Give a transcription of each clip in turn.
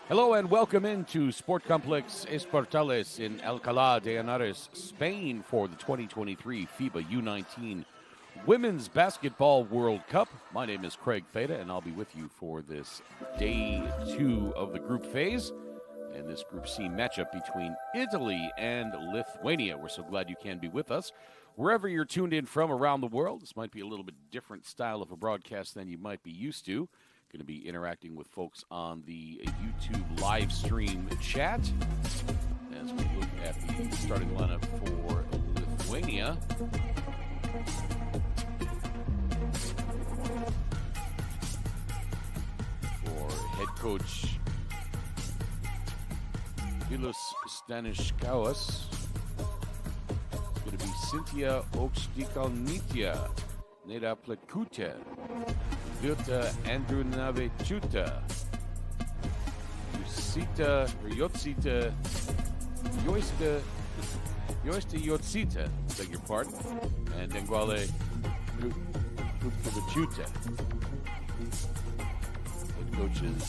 Hello and welcome into Sport Complex Esportales in Alcalá de Henares, Spain for the 2023 FIBA U19 Women's Basketball World Cup. My name is Craig Feda and I'll be with you for this day 2 of the group phase and this Group C matchup between Italy and Lithuania. We're so glad you can be with us. Wherever you're tuned in from around the world, this might be a little bit different style of a broadcast than you might be used to. Going to be interacting with folks on the YouTube live stream chat as we look at the starting lineup for Lithuania. For head coach Vilius Stanisłaus, it's going to be Cynthia Oksdikalnitia, Neda Plekute, Vilta Andrunavechuta, Yotsita, Yotsita, beg your pardon, and Denguale Plekute. Head coach is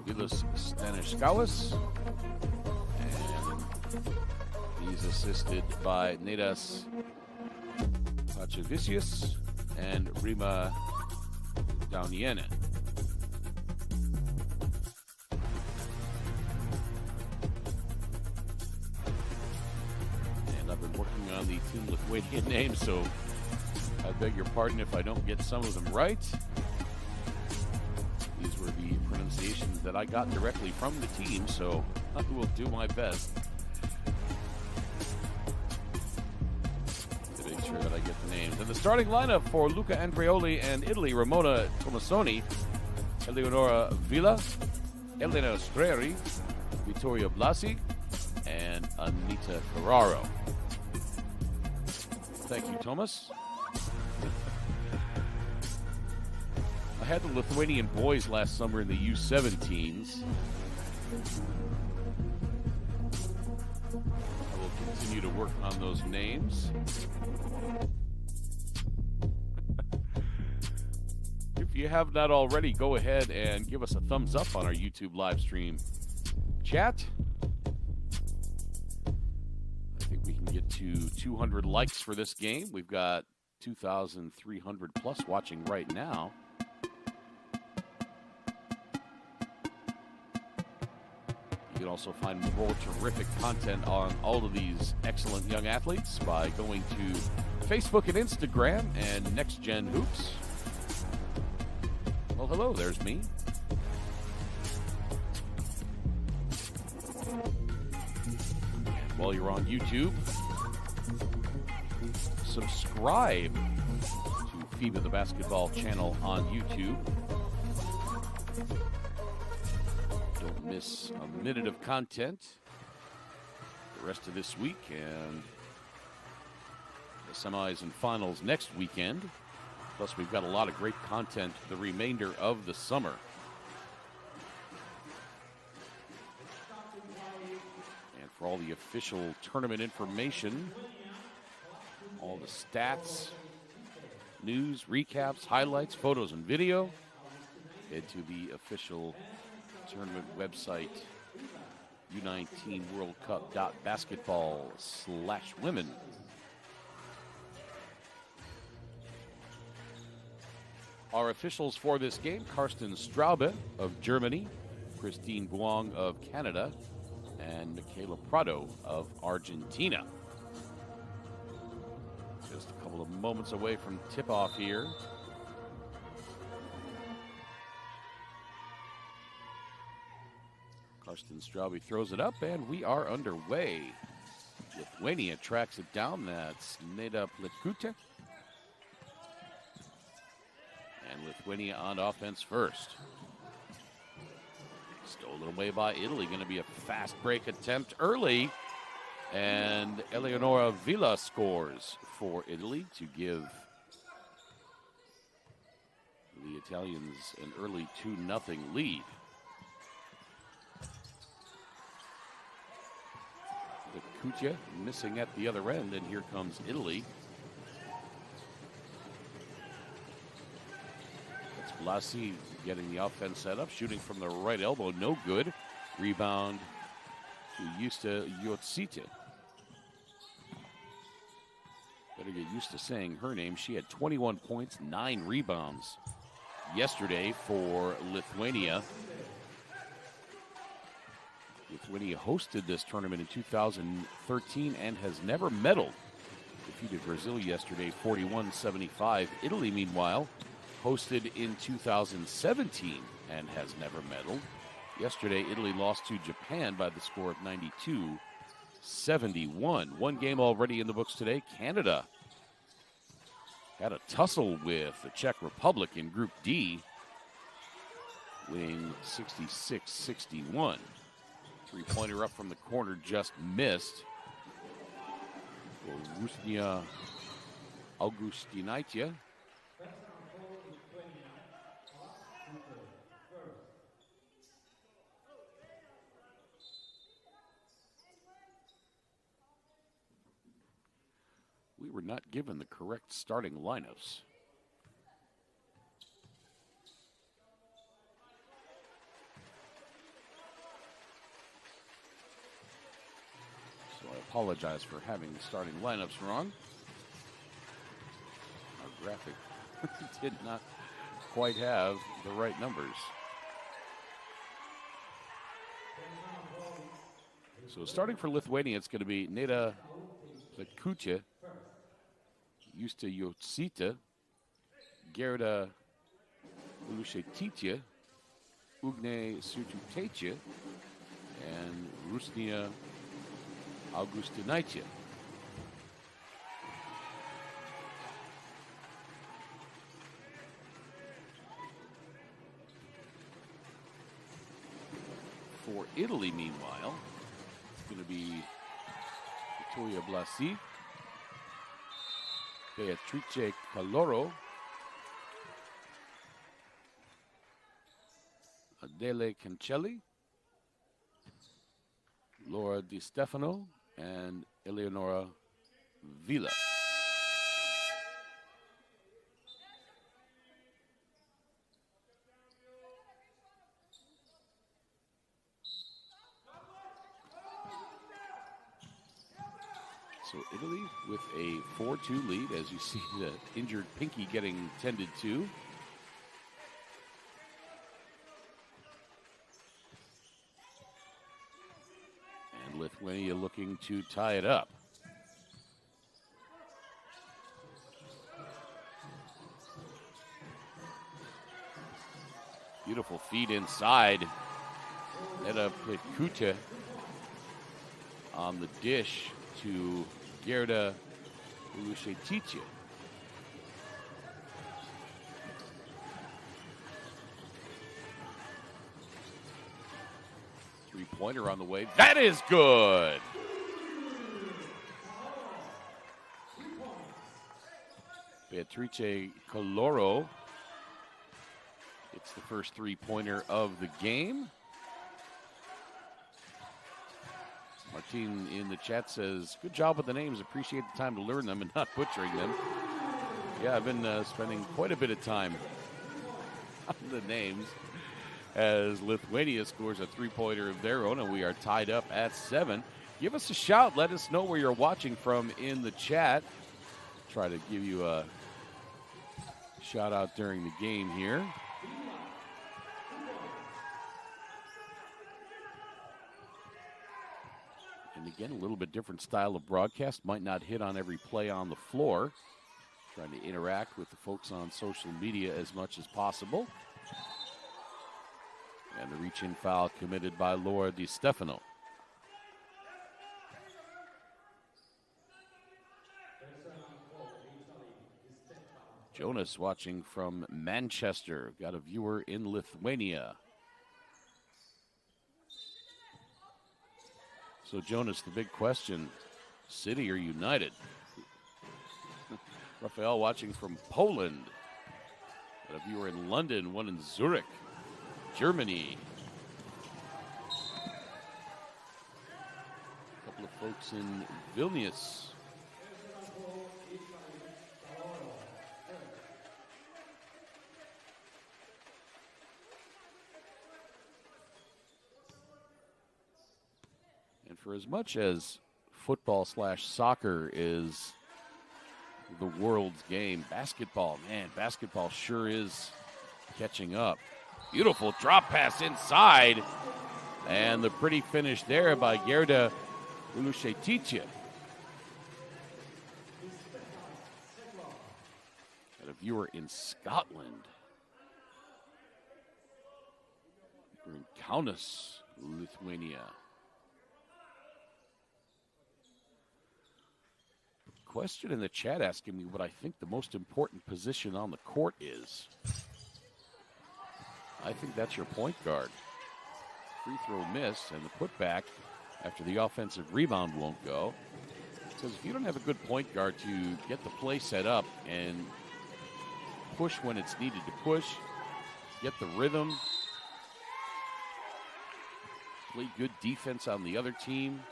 Vilius Stanisłaus, and he's assisted by Nedas Pachevicius and Rima Dauniene. And I've been working on the Team Lithuanian names, so I beg your pardon if I don't get some of them right. These were the pronunciations that I got directly from the team, so I will do my best to make sure that I get the names. And the starting lineup for Luca Andreoli and Italy: Ramona Tomasoni, Eleonora Villa, Elena Streri, Vittoria Blasi, and Anita Ferraro. Thank you, Thomas. I had the Lithuanian boys last summer in the U17s. I will continue to work on those names. If you have not already, go ahead and give us a thumbs up on our YouTube live stream chat. I think we can get to 200 likes for this game. We've got 2,300 plus watching right now. You can also find more terrific content on all of these excellent young athletes by going to Facebook and Instagram and Next Gen Hoops. Well, hello, there's me. And while you're on YouTube, subscribe to FIBA the Basketball channel on YouTube. Don't miss a minute of content the rest of this week and the semis and finals next weekend. Plus, we've got a lot of great content the remainder of the summer. And for all the official tournament information, all the stats, news, recaps, highlights, photos, and video, head to the official tournament website, U19worldcup.basketball/women. Our officials for this game: Karsten Straube of Germany, Christine Guang of Canada, and Michaela Prado of Argentina. Just a couple of moments away from tip-off here. Karsten Straube throws it up, and we are underway. Lithuania tracks it down. That's Neda Plekute. And Lithuania on offense first. Stolen away by Italy. Going to be a fast break attempt early. And Eleonora Villa scores for Italy to give the Italians an early 2-0 lead. The Kutia missing at the other end, and here comes Italy. Blasi getting the offense set up, shooting from the right elbow, no good. Rebound to Justa Yotsite. Better get used to saying her name. She had 21 points, 9 rebounds yesterday for Lithuania. Lithuania hosted this tournament in 2013 and has never medaled. Defeated Brazil yesterday 41-75. Italy, meanwhile, hosted in 2017 and has never medaled. Yesterday, Italy lost to Japan by the score of 92-71. One game already in the books today. Canada had a tussle with the Czech Republic in Group D, winning 66-61. Three-pointer up from the corner just missed for Rusnia Augustinaitia. We were not given the correct starting lineups. So I apologize for having the starting lineups wrong. Our graphic did not quite have the right numbers. So starting for Lithuania, it's going to be Neda Plekuche, Justa Yotsite, Gerda Ulushetitia, Ugne Sututaitia, and Rusnia Augustinaitia. For Italy, meanwhile, it's going to be Vittoria Blasi, Beatrice Caloro, Adele Cancelli, Laura Di Stefano, and Eleonora Villa. So Italy with a 4-2 lead, as you see the injured Pinky getting tended to. And Lithuania looking to tie it up. Beautiful feed inside. Neda Plekuche on the dish to Gerda Ulushetitia. Three-pointer on the way. That is good. Beatrice Caloro. It's the first three-pointer of the game. Martin in the chat says, good job with the names. Appreciate the time to learn them and not butchering them. Yeah, I've been spending quite a bit of time on the names as Lithuania scores a three-pointer of their own, and we are tied up at 7. Give us a shout. Let us know where you're watching from in the chat. Try to give you a shout-out during the game here. And again, a little bit different style of broadcast. Might not hit on every play on the floor. Trying to interact with the folks on social media as much as possible. And the reach-in foul committed by Laura Di Stefano. Jonas watching from Manchester. Got a viewer in Lithuania. So, Jonas, the big question, City or United? Raphael watching from Poland. Got a viewer in London, one in Zurich, Germany. A couple of folks in Vilnius. for as much as football/soccer is the world's game, basketball, man, basketball sure is catching up. Beautiful drop pass inside. And the pretty finish there by Gerda Ulushetitje. Got a viewer in Scotland. We're in Kaunas, Lithuania. Question in the chat asking me what I think the most important position on the court is. I think that's your point guard. Free throw miss and the putback after the offensive rebound won't go. Because if you don't have a good point guard to get the play set up and push when it's needed to push, get the rhythm, play good defense on the other team,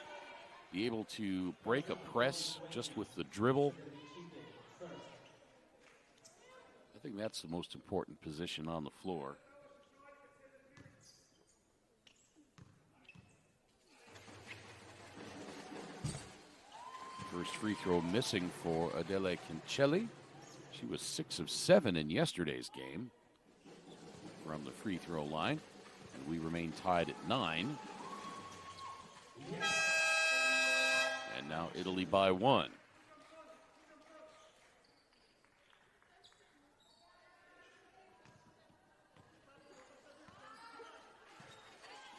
be able to break a press just with the dribble. I think that's the most important position on the floor. First free throw missing for Adele Quincelli. She was 6 of 7 in yesterday's game from the free throw line. And we remain tied at 9. And now Italy by 1.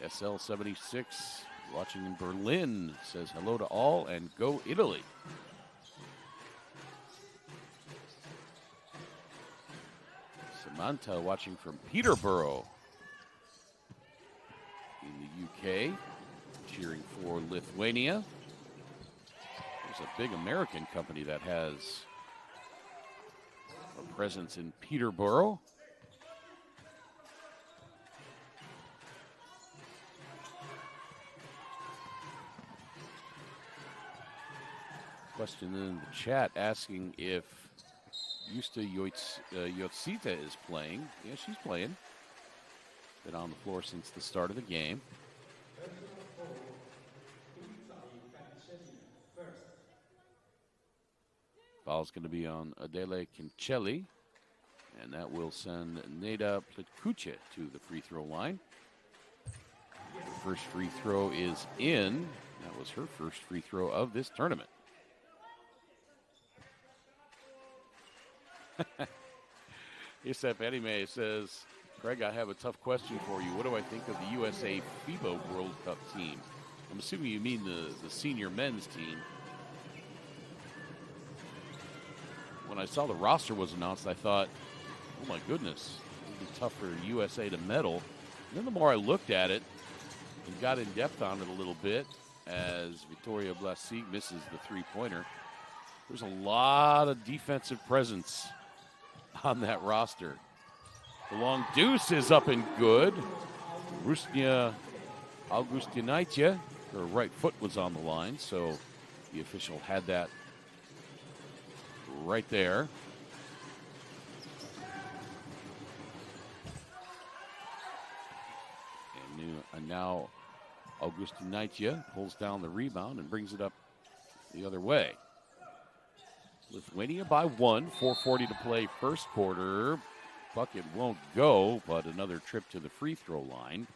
SL76 watching in Berlin says hello to all and go Italy. Samantha watching from Peterborough in the UK, cheering for Lithuania. There's a big American company that has a presence in Peterborough. Question in the chat asking if Justa Yotsita is playing. Yeah, she's playing. Been on the floor since the start of the game. Foul's going to be on Adele Quincelli, and that will send Neda Plitkuche to the free throw line. The first free throw is in. That was her first free throw of this tournament. Isep Anime says, Greg, I have a tough question for you. What do I think of the USA FIBA World Cup team? I'm assuming you mean the senior men's team. When I saw the roster was announced, I thought, oh my goodness, it would be tough for USA to medal. And then the more I looked at it and got in depth on it a little bit, as Victoria Blasig misses the three-pointer, there's a lot of defensive presence on that roster. The long deuce is up and good. Rusnia Augustinaitje, her right foot was on the line, so the official had that right there. And now Augustinaitje pulls down the rebound and brings it up the other way. Lithuania by 1, 4:40 to play first quarter. Bucket won't go, but another trip to the free throw line.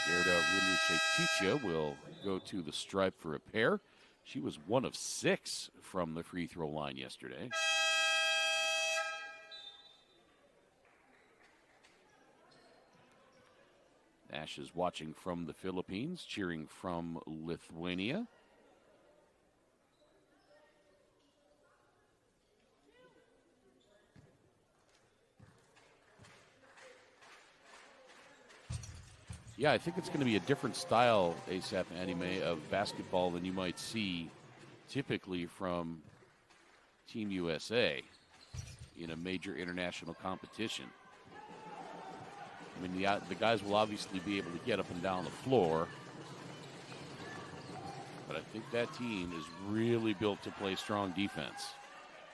Gerda Ulushetitje will go to the stripe for a pair. She was 1 of 6 from the free throw line yesterday. Ash is watching from the Philippines, cheering from Lithuania. Yeah, I think it's going to be a different style, ASAP Anime, of basketball than you might see typically from Team USA in a major international competition. I mean, the guys will obviously be able to get up and down the floor, but I think that team is really built to play strong defense.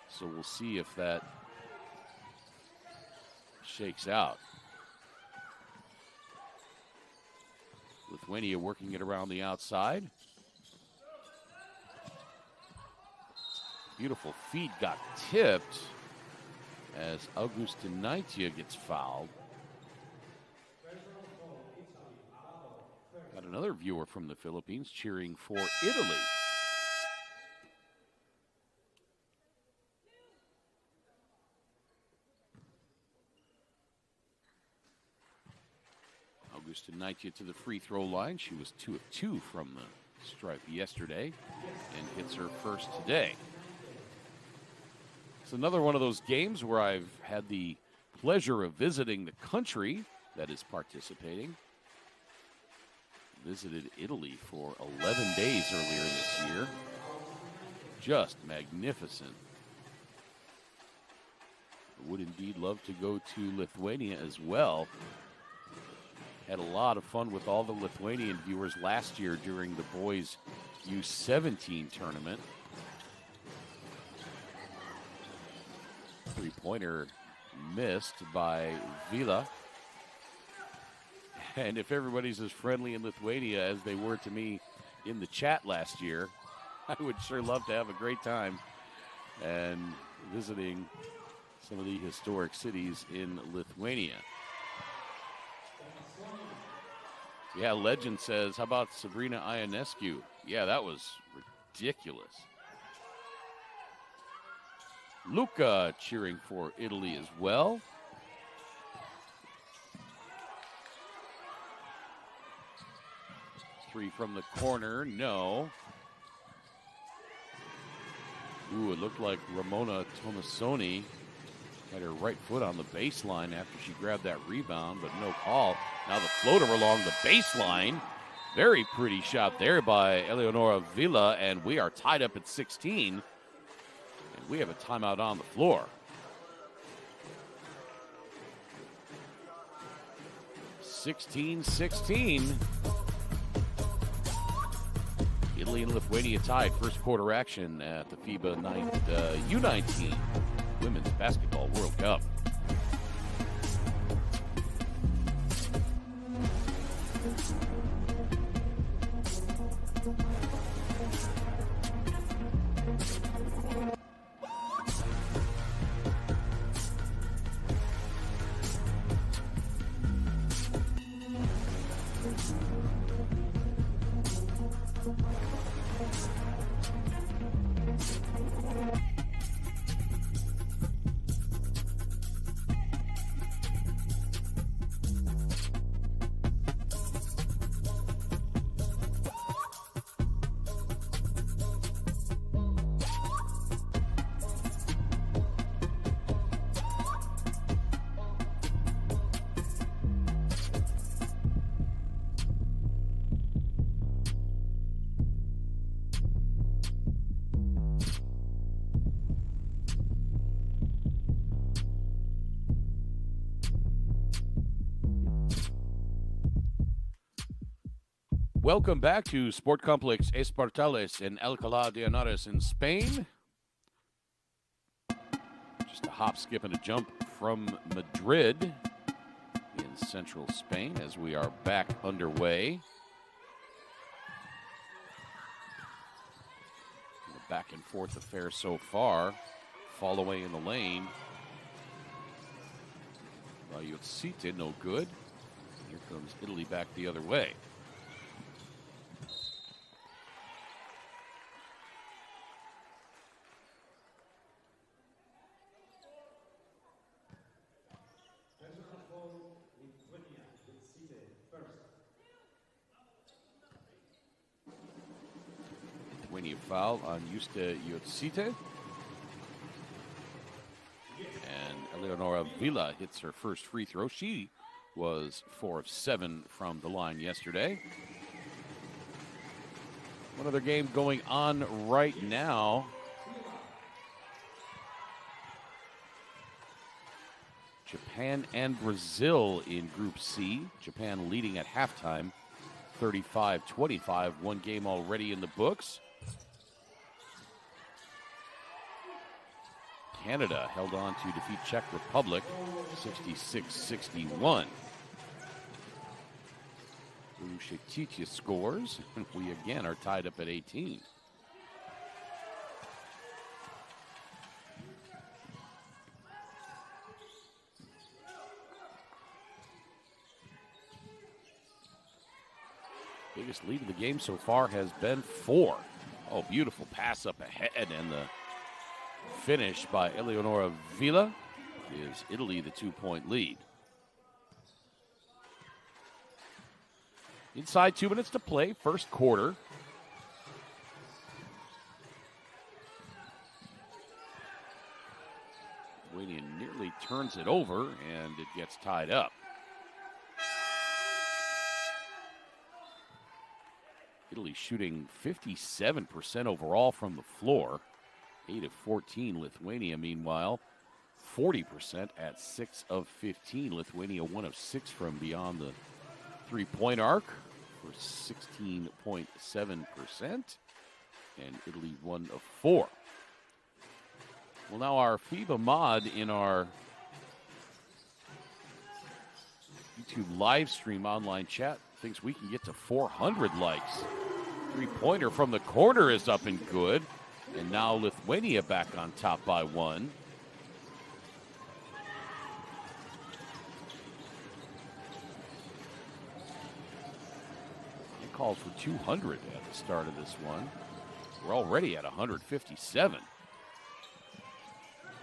So we'll see if that shakes out. Lithuania working it around the outside. Beautiful feed got tipped as Augustinaitia gets fouled. Got another viewer from the Philippines cheering for Italy. Augustinaitia to the free throw line. She was 2 of 2 from the stripe yesterday and hits her first today. It's another one of those games where I've had the pleasure of visiting the country that is participating. Visited Italy for 11 days earlier this year. Just magnificent. I would indeed love to go to Lithuania as well. Had a lot of fun with all the Lithuanian viewers last year during the boys U17 tournament. Three-pointer missed by Vila. And if everybody's as friendly in Lithuania as they were to me in the chat last year, I would sure love to have a great time and visiting some of the historic cities in Lithuania. Yeah, legend says, how about Sabrina Ionescu? Yeah, that was ridiculous. Luca cheering for Italy as well. Three from the corner, no. Ooh, it looked like Ramona Tomasoni had her right foot on the baseline after she grabbed that rebound, but no call. Now the floater along the baseline. Very pretty shot there by Eleonora Vila, and we are tied up at 16. And we have a timeout on the floor. 16-16. Italy and Lithuania tied first quarter action at the FIBA U19 Women's Basketball World Cup. Welcome back to Sport Complex Espartales in Alcalá de Henares in Spain. Just a hop, skip, and a jump from Madrid in central Spain as we are back underway. A back and forth affair so far. Fall away in the lane. Rayutsite, no good. Here comes Italy back the other way. Foul on Yuste Yotsite. And Eleonora Vila hits her first free throw. She was 4 of 7 from the line yesterday. One other game going on right now. Japan and Brazil in Group C. Japan leading at halftime, 35-25. One game already in the books. Canada held on to defeat Czech Republic 66-61. Lushetitia scores, and we again are tied up at 18. Biggest lead of the game so far has been 4. Oh, beautiful pass up ahead, and the finish by Eleonora Villa gives Italy the 2-point lead. Inside 2 minutes to play, first quarter. Lithuania nearly turns it over, and it gets tied up. Italy shooting 57% overall from the floor. 8 of 14. Lithuania, meanwhile, 40% at 6 of 15. Lithuania 1 of 6 from beyond the three-point arc for 16.7%. And Italy 1 of 4. Well, now our FIBA mod in our YouTube live stream online chat thinks we can get to 400 likes. Three-pointer from the corner is up and good. And now Lithuania back on top by 1. It calls for 200 at the start of this one. We're already at 157.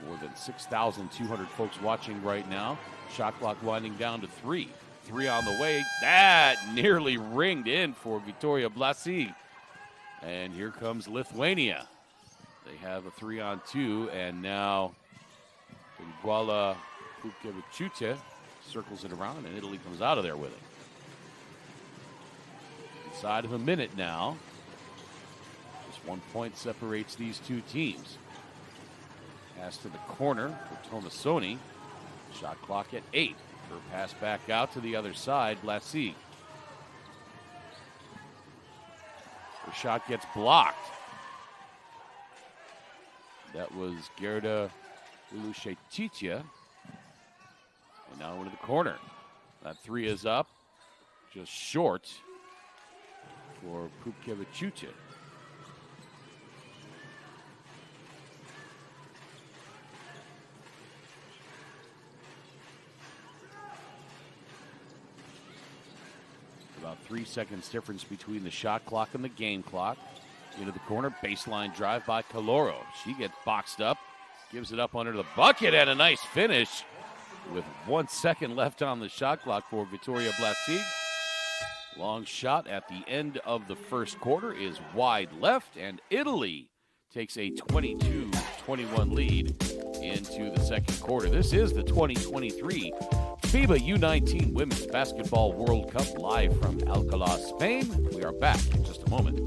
More than 6,200 folks watching right now. Shot clock winding down to 3. 3 on the way. That nearly ringed in for Victoria Blasi. And here comes Lithuania. They have a 3-on-2, and now Guala Pukeviciute circles it around, and Italy comes out of there with it. Inside of a minute now. Just 1 point separates these two teams. Pass to the corner for Tomasoni. Shot clock at 8. Her pass back out to the other side, Blasi. Her shot gets blocked. That was Gerda Lushetitia. And now into the corner. That 3 is up. Just short for Pukeviciute. About 3 seconds difference between the shot clock and the game clock. Into the corner, baseline drive by Caloro. She gets boxed up, gives it up under the bucket, and a nice finish with 1 second left on the shot clock for Victoria Blasi. Long shot at the end of the first quarter is wide left, and Italy takes a 22-21 lead into the second quarter. This is the 2023 FIBA U19 Women's Basketball World Cup live from Alcalá, Spain. We are back in just a moment.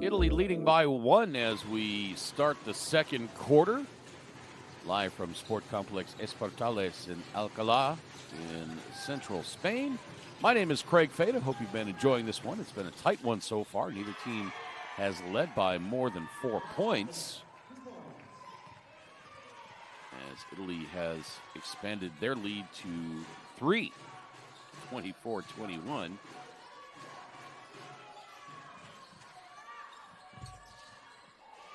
Italy leading by 1 as we start the second quarter. Live from Sport Complex Espartales in Alcalá in central Spain. My name is Craig Fada. Hope you've been enjoying this one. It's been a tight one so far. Neither team has led by more than 4 points, as Italy has expanded their lead to 3, 24-21.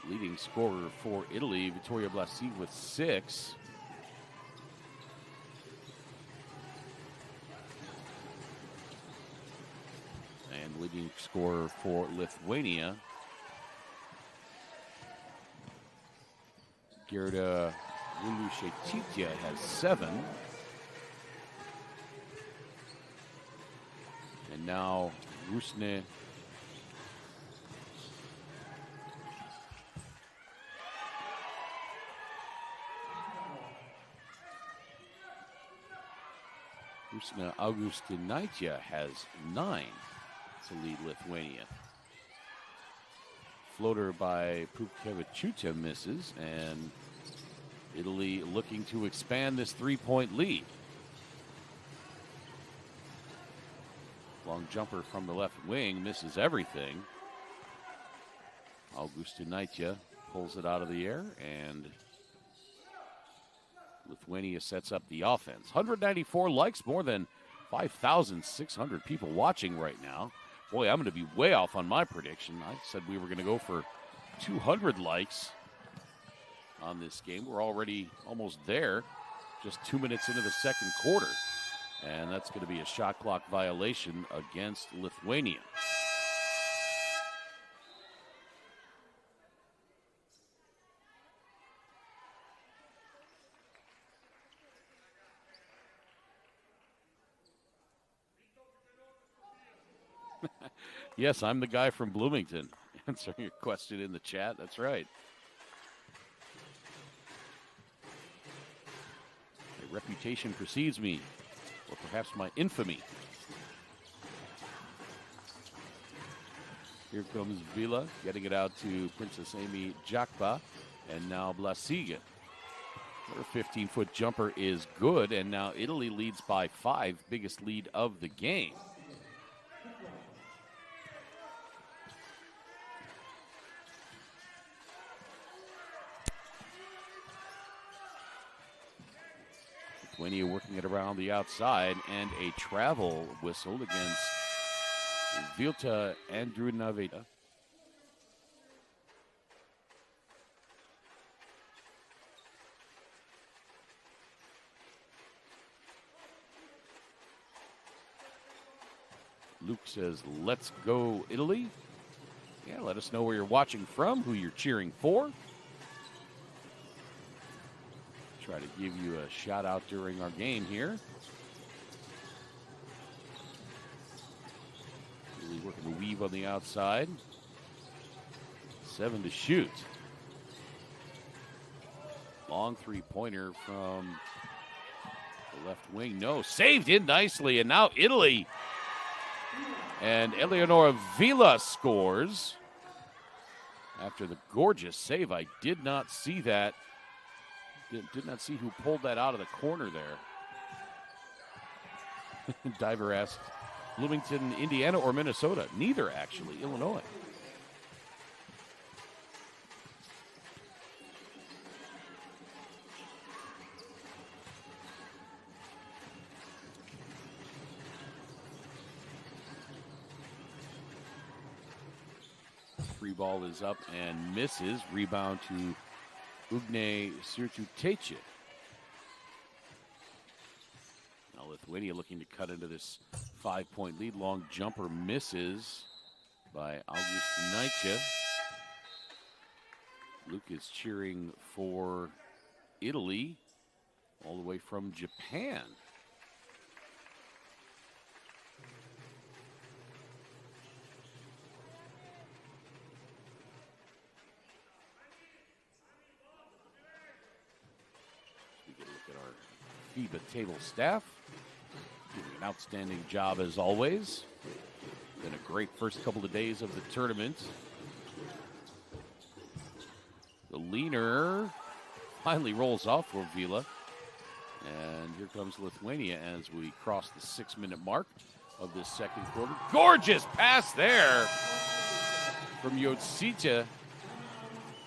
Leading scorer for Italy, Vittorio Blasi, with 6. And leading scorer for Lithuania, Gerda Lulushetitya, has 7. And now Rusne Augustinaitė has 9 to lead Lithuania. Floater by Pupkevičiūtė misses, and Italy looking to expand this 3-point lead. Long jumper from the left wing misses everything. Augustinaitė pulls it out of the air, and Lithuania sets up the offense. 194 likes, more than 5,600 people watching right now. Boy, I'm going to be way off on my prediction. I said we were going to go for 200 likes on this game. We're already almost there, just 2 minutes into the second quarter. And that's going to be a shot clock violation against Lithuania. Yes, I'm the guy from Bloomington answering your question in the chat. That's right. My reputation precedes me, or perhaps my infamy. Here comes Vila, getting it out to Princess Amy Jakba, and now Blasiga. Her 15-foot jumper is good, and now Italy leads by 5, biggest lead of the game. Lithuania working it around the outside, and a travel whistle against Vilta Andrunaveta. Luke says, let's go Italy. Yeah, let us know where you're watching from, who you're cheering for. Try to give you a shout out during our game here. Really working the weave on the outside. 7 to shoot. Long 3-pointer from the left wing. No, saved in nicely, and now Italy. And Eleonora Vila scores after the gorgeous save. I did not see that. Did not see who pulled that out of the corner there. Diver asked, Bloomington, Indiana, or Minnesota? Neither, actually. Illinois. Free ball is up and misses. Rebound to Ugne Sirtutece. Now Lithuania looking to cut into this 5-point lead. Long jumper misses by Augustinaitė. Luke is cheering for Italy all the way from Japan. FIBA table staff doing an outstanding job as always. Been a great first couple of days of the tournament. Leaner finally rolls off for Vila. And here comes Lithuania as we cross the 6-minute mark of this second quarter. Gorgeous pass there from Yotsita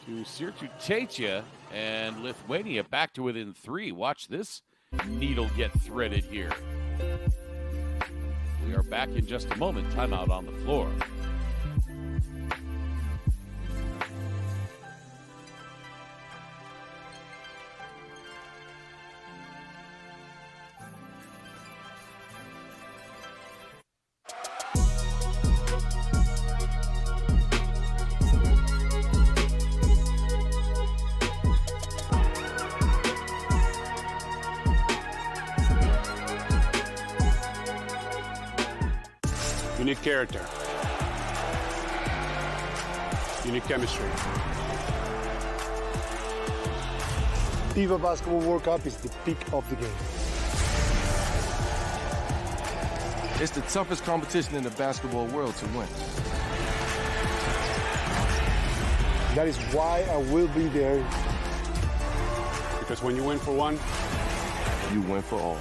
to Sirtutecha, and Lithuania back to within 3. Watch this needle get threaded here. We are back in just a moment. Timeout on the floor. Unique character. Unique chemistry. FIBA Basketball World Cup is the peak of the game. It's the toughest competition in the basketball world to win. That is why I will be there. Because when you win for one, You win for all.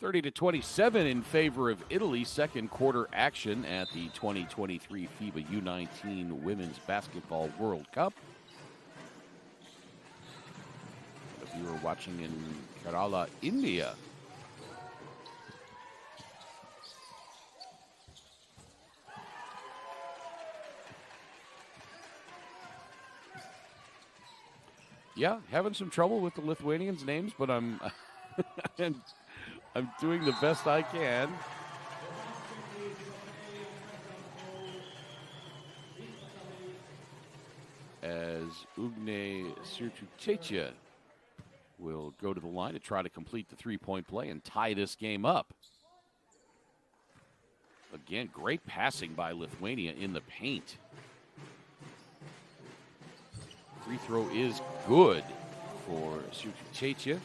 Thirty to 27 in favor of Italy. Second quarter action at the 2023 FIBA U19 Women's Basketball World Cup. If you were watching in Kerala, India. Yeah, having some trouble with the Lithuanians' names, but I'm I'm doing the best I can. As Ugne Sirtutecha will go to the line to try to complete the three-point play and tie this game up. Again, great passing by Lithuania in the paint. Free throw is good for Sirtutecha.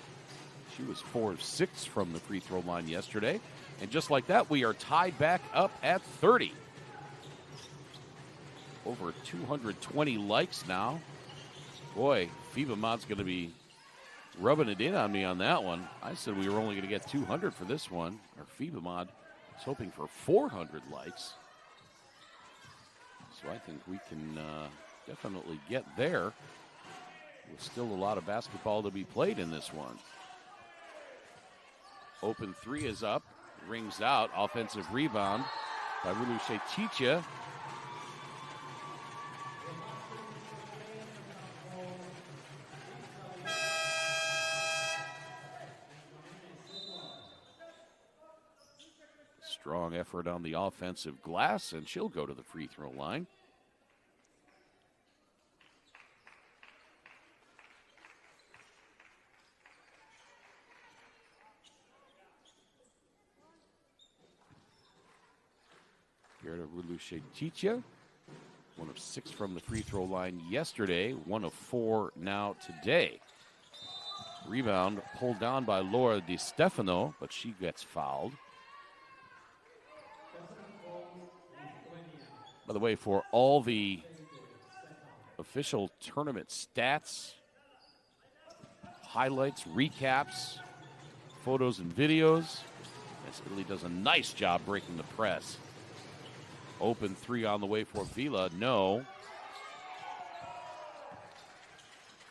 She was 4 of 6 from the free throw line yesterday. And just like that, we are tied back up at 30. Over 220 likes now. Boy, FIBA Mod's going to be rubbing it in on me on that one. I said we were only going to get 200 for this one. Our FIBA Mod is hoping for 400 likes. So I think we can definitely get there. With still a lot of basketball to be played in this one. Open three is up, rings out, offensive rebound by Sirtutecha. Strong effort on the offensive glass, and she'll go to the free throw line. Sirtutecha, 1 of 6 from the free throw line yesterday, 1 of 4 now today. Rebound pulled down by Laura Di Stefano, but she gets fouled. By the way, for all the official tournament stats, highlights, recaps, photos and videos, yes, Italy does a nice job breaking the press. Open three on the way for Vila. No.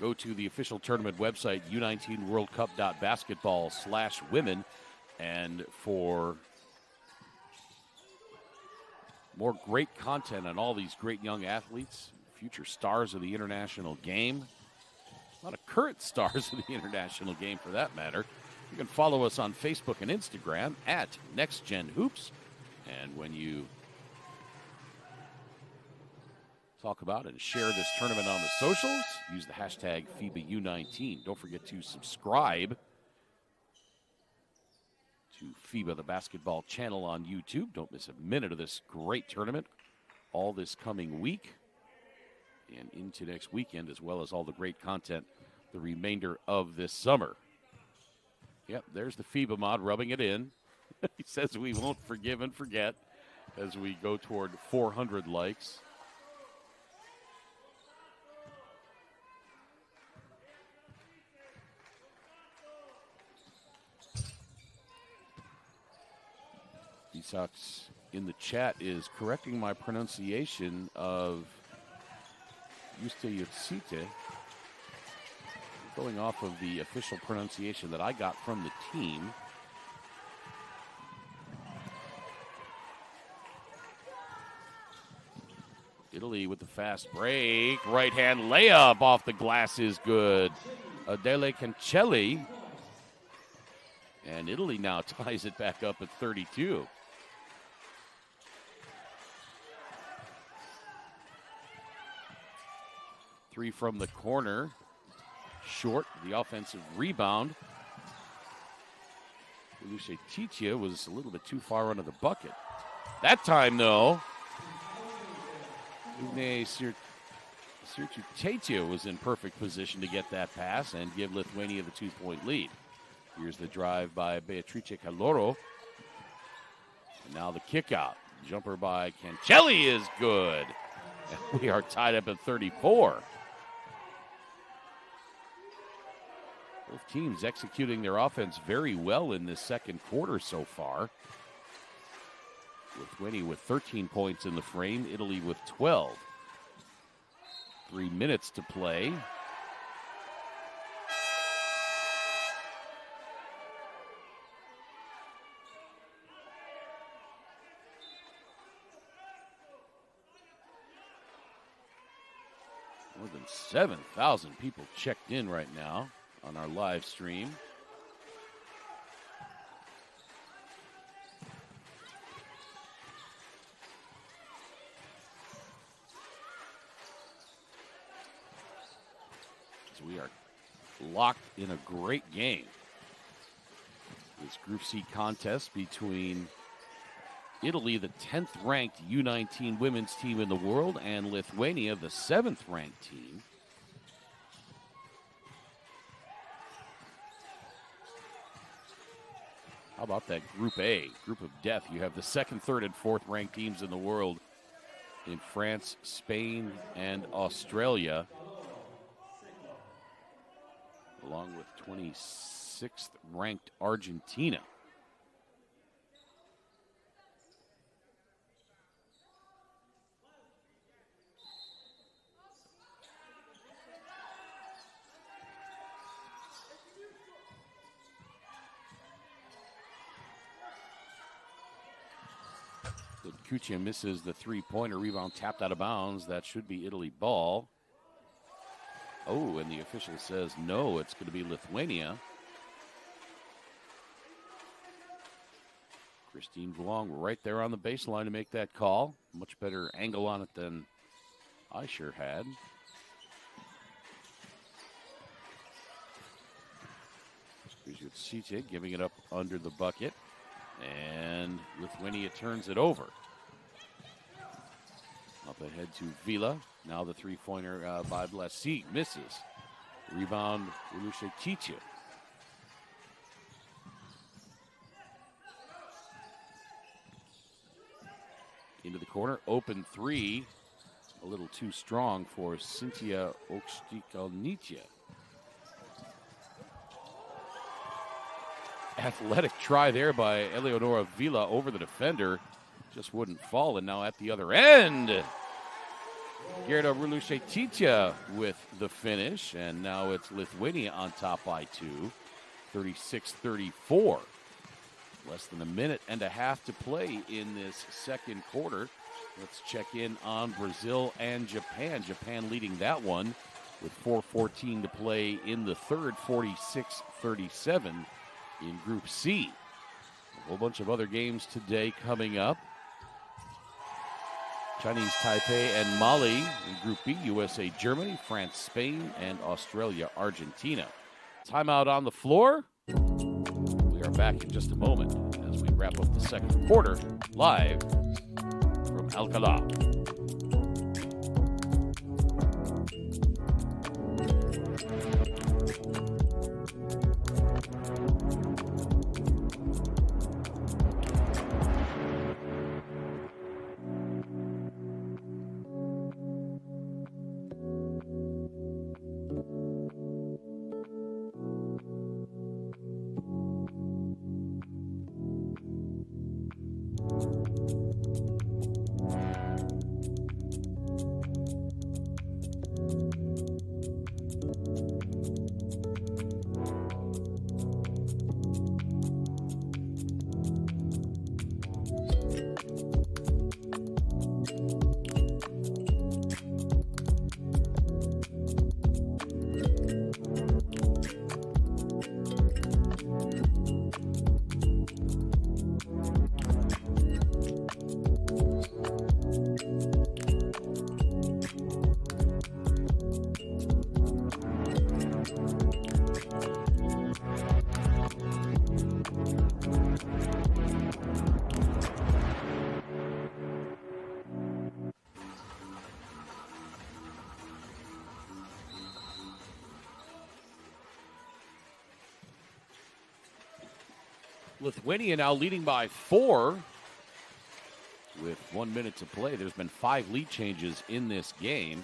Go to the official tournament website, u19worldcup.basketball/women. And for more great content on all these great young athletes, future stars of the international game, a lot of current stars of the international game for that matter, you can follow us on Facebook and Instagram at NextGenHoops. And when you talk about and share this tournament on the socials, use the hashtag FIBA U19. Don't forget to subscribe to FIBA, the basketball channel on YouTube. Don't miss a minute of this great tournament all this coming week and into next weekend, as well as all the great content the remainder of this summer. Yep, there's the FIBA mod rubbing it in. He says we won't forgive and forget as we go toward 400 likes. Sox in the chat is correcting my pronunciation of Yuste, going off of the official pronunciation that I got from the team. Italy with the fast break. Right hand layup off the glass is good. Adele Cancelli. And Italy now ties it back up at 32. Three from the corner. Short, the offensive rebound. Titia was a little bit too far under the bucket. That time, though, Titia was in perfect position to get that pass and give Lithuania the 2-point lead. Here's the drive by Beatrice Caloro. And now the kick out. Jumper by Cancelli is good. And we are tied up at 34. Both teams executing their offense very well in this second quarter so far. Lithuania with 13 points in the frame, Italy with 12. 3 minutes to play. More than 7,000 people checked in right now on our live stream. So we are locked in a great game. This Group C contest between Italy, the 10th ranked U19 women's team in the world, and Lithuania, the 7th ranked team. How about that Group A, Group of Death? You have the 2nd, 3rd, and 4th ranked teams in the world in France, Spain, and Australia, along with 26th ranked Argentina. Kuchia misses the three-pointer. Rebound tapped out of bounds. That should be Italy ball. Oh, and the official says no, it's going to be Lithuania. Christine Vlong right there on the baseline to make that call. Much better angle on it than I sure had. Here's Yutsite giving it up under the bucket. And Lithuania turns it over. Up ahead to Vila. Now the three-pointer by Blasi misses. Rebound, Ulushe Chicha. Into the corner, open three. A little too strong for Cynthia Okshikalnitia. Athletic try there by Eleonora Vila over the defender. Just wouldn't fall. And now at the other end, Gerda Rulushe-Titia with the finish. And now it's Lithuania on top by 2, 36-34. Less than a minute and a half to play in this second quarter. Let's check in on Brazil and Japan. Japan leading that one with 4:14 to play in the third, 46-37 in Group C. A whole bunch of other games today coming up. Chinese Taipei and Mali in Group B. USA, Germany, France, Spain, and Australia, Argentina. Timeout on the floor. We are back in just a moment. as we wrap up the second quarter live from Alcalá. Lithuania now leading by 4 with 1 minute to play. There's been 5 lead changes in this game.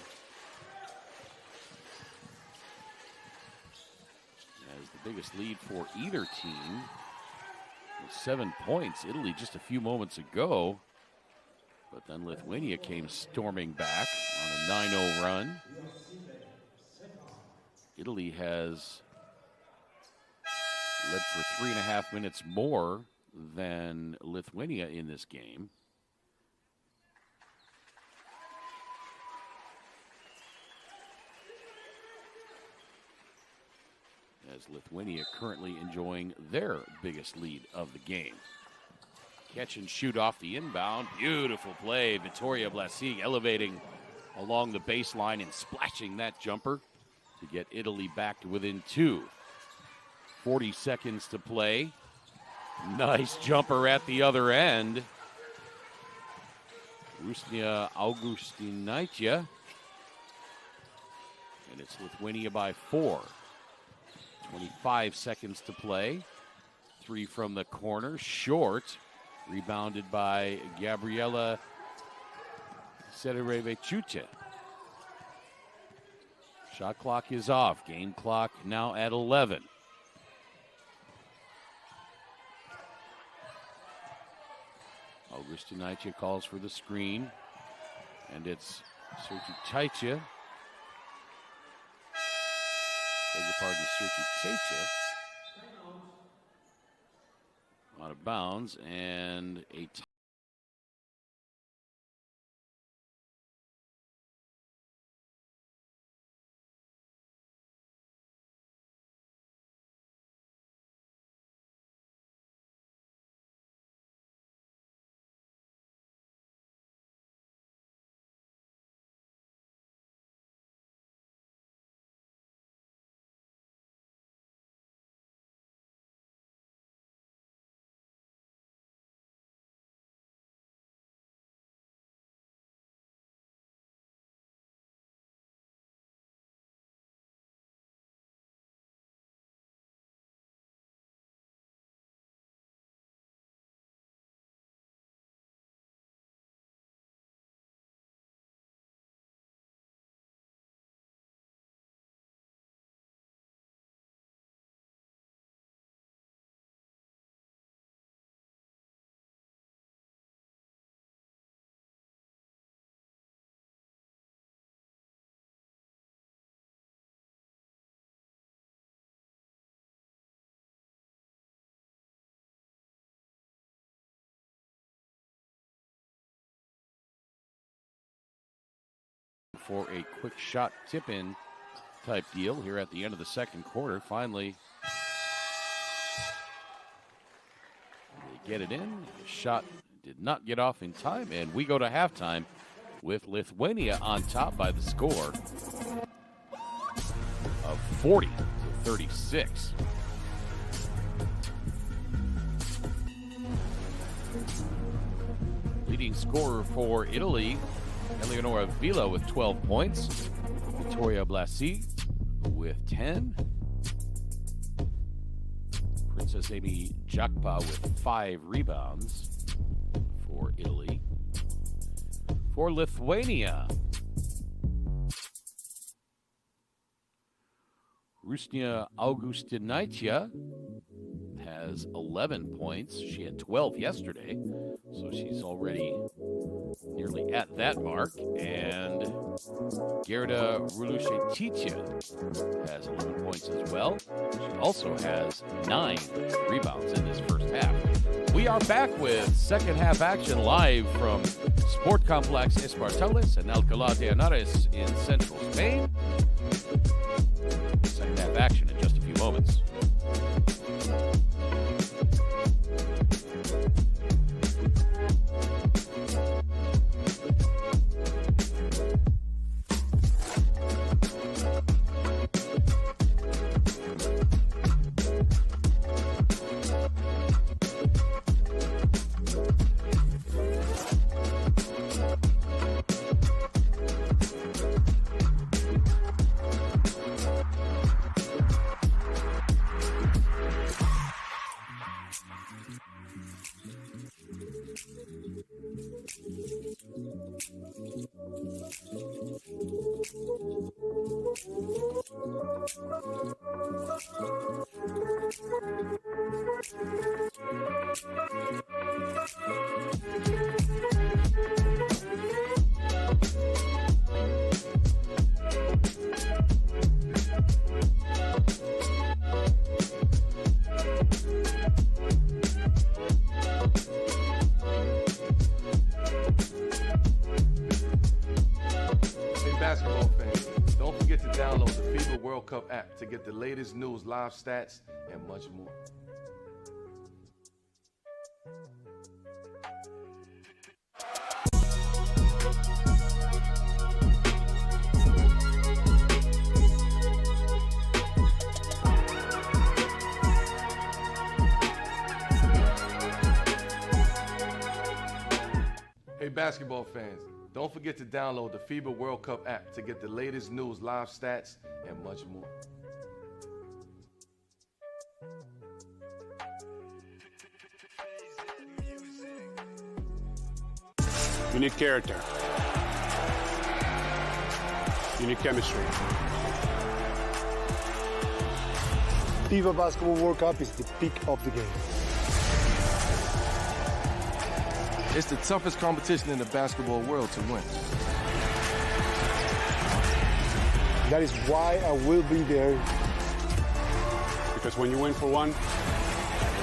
As the biggest lead for either team was 7 points. Italy just a few moments ago. But then Lithuania came storming back on a 9-0 run. Italy has led for 3.5 minutes more than Lithuania in this game. As Lithuania currently enjoying their biggest lead of the game. Catch and shoot off the inbound. Beautiful play. Vittoria Blasig elevating along the baseline and splashing that jumper to get Italy back to within 2. 40 seconds to play. Nice jumper at the other end. Rusnia Augustinaitia. And it's Lithuania by 4. 25 seconds to play. 3 from the corner. Short. Rebounded by Gabriela Serevechuche. Shot clock is off. Game clock now at 11. Augustinaitia calls for the screen, and it's Sertu-Taicha. Beg your pardon, Sertu-Taicha. Out of bounds, and a for a quick shot tip-in type deal here at the end of the second quarter. Finally, they get it in. The shot did not get off in time, and we go to halftime with Lithuania on top by the score of 40-36. Leading scorer for Italy, Eleonora Villa with 12 points. Vittoria Blasi with 10. Princess Amy Jakpa with 5 rebounds for Italy. For Lithuania, Rusnia Augustinaitia has 11 points. She had 12 yesterday, so she's already nearly at that mark. And Gerda Rulushetica has 11 points as well. She also has 9 rebounds in this first half. We are back with second half action live from Sport Complex Espartales and Alcalá de Henares in central Spain. Second half action in just a few moments. Basketball fans, don't forget to download the FIBA World Cup app to get the latest news, live stats, and much more. Hey basketball fans, don't forget to download the FIBA World Cup app to get the latest news, live stats, and much more. You need character. You need chemistry. FIBA Basketball World Cup is the peak of the game. It's the toughest competition in the basketball world to win. That is why I will be there. Because when you win for one,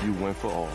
You win for all.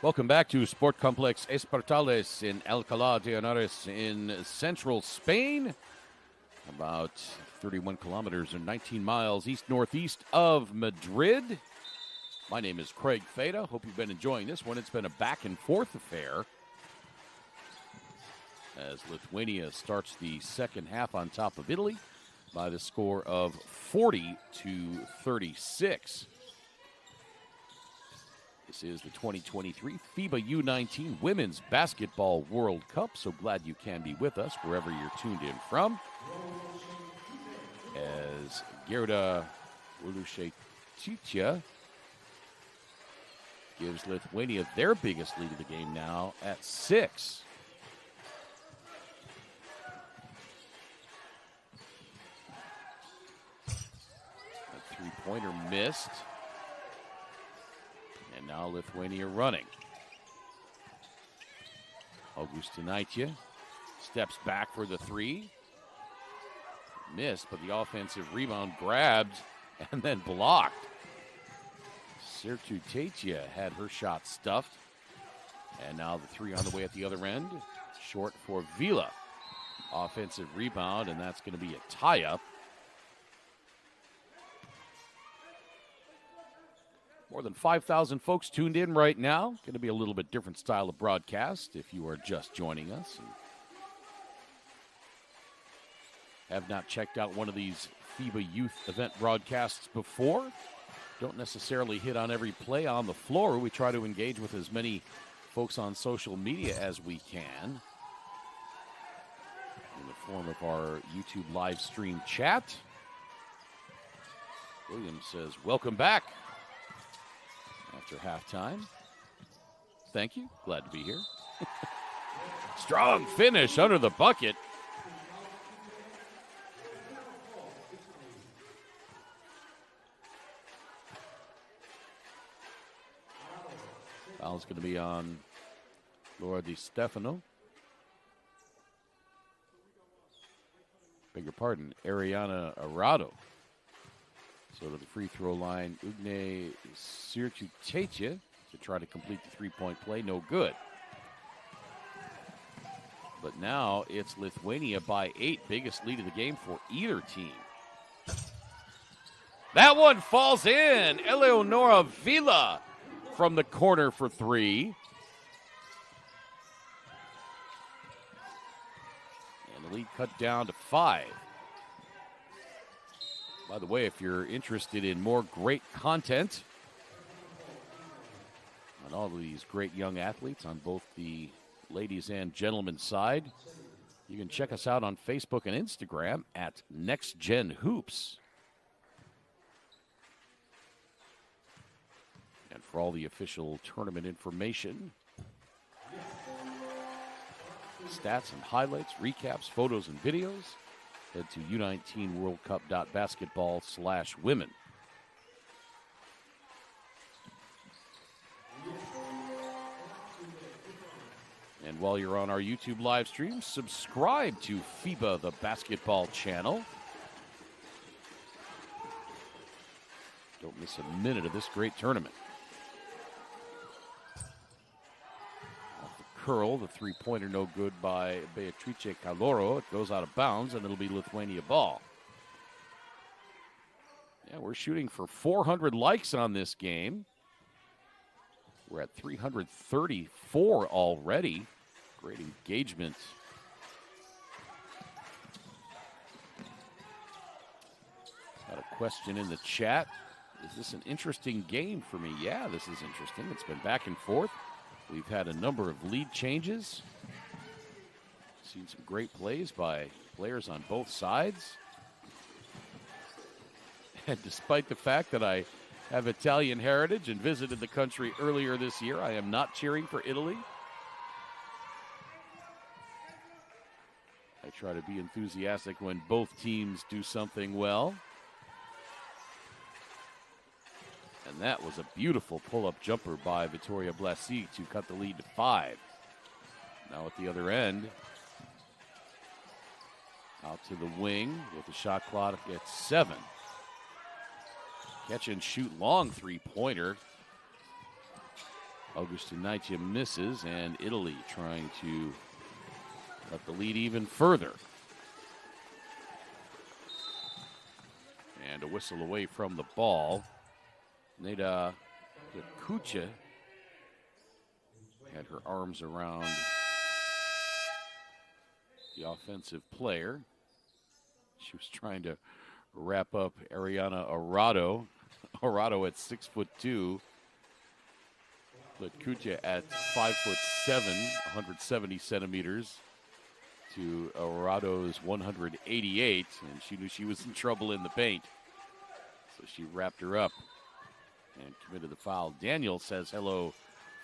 Welcome back to Sport Complex Espartales in Alcalá de Henares in central Spain. About 31 kilometers or 19 miles east-northeast of Madrid. My name is Craig Feda. Hope you've been enjoying this one. It's been a back-and-forth affair as Lithuania starts the second half on top of Italy by the score of 40-36. This is the 2023 FIBA U19 Women's Basketball World Cup. So glad you can be with us wherever you're tuned in from. As Gerda Ulushetitia gives Lithuania their biggest lead of the game now at 6. A three-pointer missed. And now Lithuania running. Augustinaitia steps back for the three. Missed, but the offensive rebound grabbed and then blocked. Sertutaitia had her shot stuffed. And now the three on the way at the other end. Short for Vila. Offensive rebound, and that's going to be a tie-up. More than 5,000 folks tuned in right now. Going to be a little bit different style of broadcast if you are just joining us and have not checked out one of these FIBA Youth event broadcasts before. Don't necessarily hit on every play on the floor. We try to engage with as many folks on social media as we can in the form of our YouTube live stream chat. Williams says, welcome back. After halftime. Thank you. Glad to be here. Strong finish under the bucket. Foul's going to be on Laura Di Stefano. Beg your pardon, Ariana Arado. So to the free throw line, Ugne Sirtutetia to try to complete the three-point play. No good. But now it's Lithuania by 8. Biggest lead of the game for either team. That one falls in. Eleonora Vila from the corner for 3. And the lead cut down to 5. By the way, if you're interested in more great content on all of these great young athletes on both the ladies and gentlemen's side, you can check us out on Facebook and Instagram at Next Gen Hoops. And for all the official tournament information, stats and highlights, recaps, photos, and videos, head to U19WorldCup.basketball/women. And while you're on our YouTube live stream, subscribe to FIBA, the basketball channel. Don't miss a minute of this great tournament. Off the curl, the three-pointer no good by Beatrice Caloro. It goes out of bounds, and it'll be Lithuania ball. Yeah, we're shooting for 400 likes on this game. We're at 334 already. Great engagement. Got a question in the chat. Is this an interesting game for me? Yeah, this is interesting. It's been back and forth. We've had a number of lead changes. Seen some great plays by players on both sides. And despite the fact that I have Italian heritage and visited the country earlier this year, I am not cheering for Italy. I try to be enthusiastic when both teams do something well. And that was a beautiful pull-up jumper by Vittoria Blasi to cut the lead to 5. Now at the other end, out to the wing with the shot clock at 7. Catch and shoot long three-pointer. Augustinaitia misses, and Italy trying to cut the lead even further. And a whistle away from the ball. Neda Kucha had her arms around the offensive player. She was trying to wrap up Ariana Arado. Arado at 6'2", but Kucha at 5'7", 170 centimeters to Arado's 188, and she knew she was in trouble in the paint. So she wrapped her up and committed the foul. Daniel says hello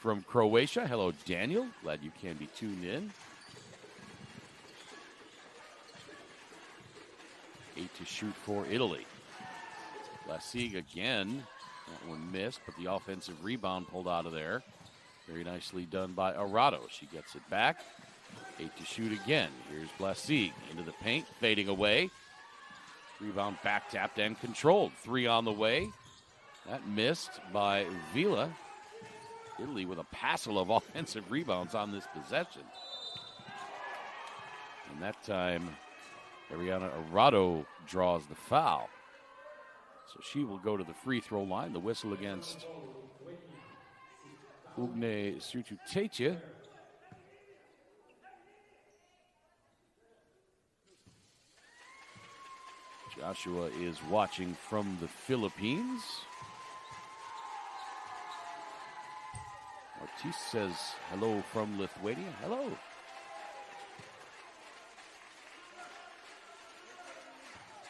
from Croatia. Hello, Daniel. Glad you can be tuned in. 8 to shoot for Italy. Lasig again. That one missed, but the offensive rebound pulled out of there. Very nicely done by Arado. She gets it back. 8 to shoot again. Here's Lasig into the paint, fading away. Rebound back tapped and controlled. 3 on the way. That missed by Vila. Italy with a passel of offensive rebounds on this possession. And that time, Ariana Arado draws the foul. So she will go to the free throw line. The whistle against Ugne Sirtutetia. Joshua is watching from the Philippines. Ortiz says hello from Lithuania. Hello.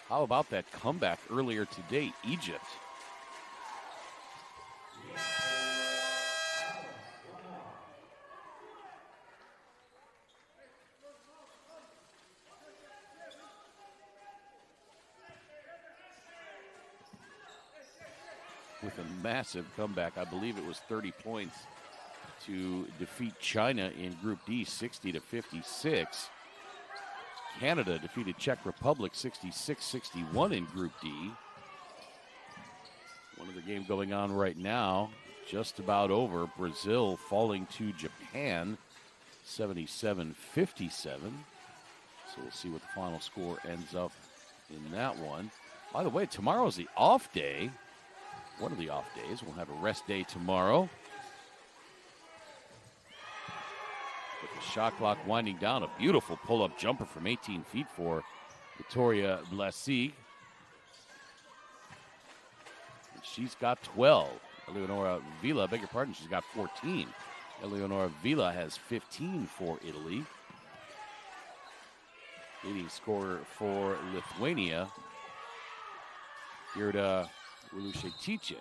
How about that comeback earlier today, Egypt? with a massive comeback. I believe it was 30 points to defeat China in Group D, 60-56. Canada defeated Czech Republic 66-61 in Group D. One other game going on right now, just about over. Brazil falling to Japan 77-57. So we'll see what the final score ends up in that one. By the way, tomorrow's the off day. One of the off days. We'll have a rest day tomorrow. With the shot clock winding down, a beautiful pull-up jumper from 18 feet for Victoria Blasig. And she's got 12. Eleonora Vila, beg your pardon, she's got 14. Eleonora Vila has 15 for Italy. Leading scorer for Lithuania, Gerda Ulushetice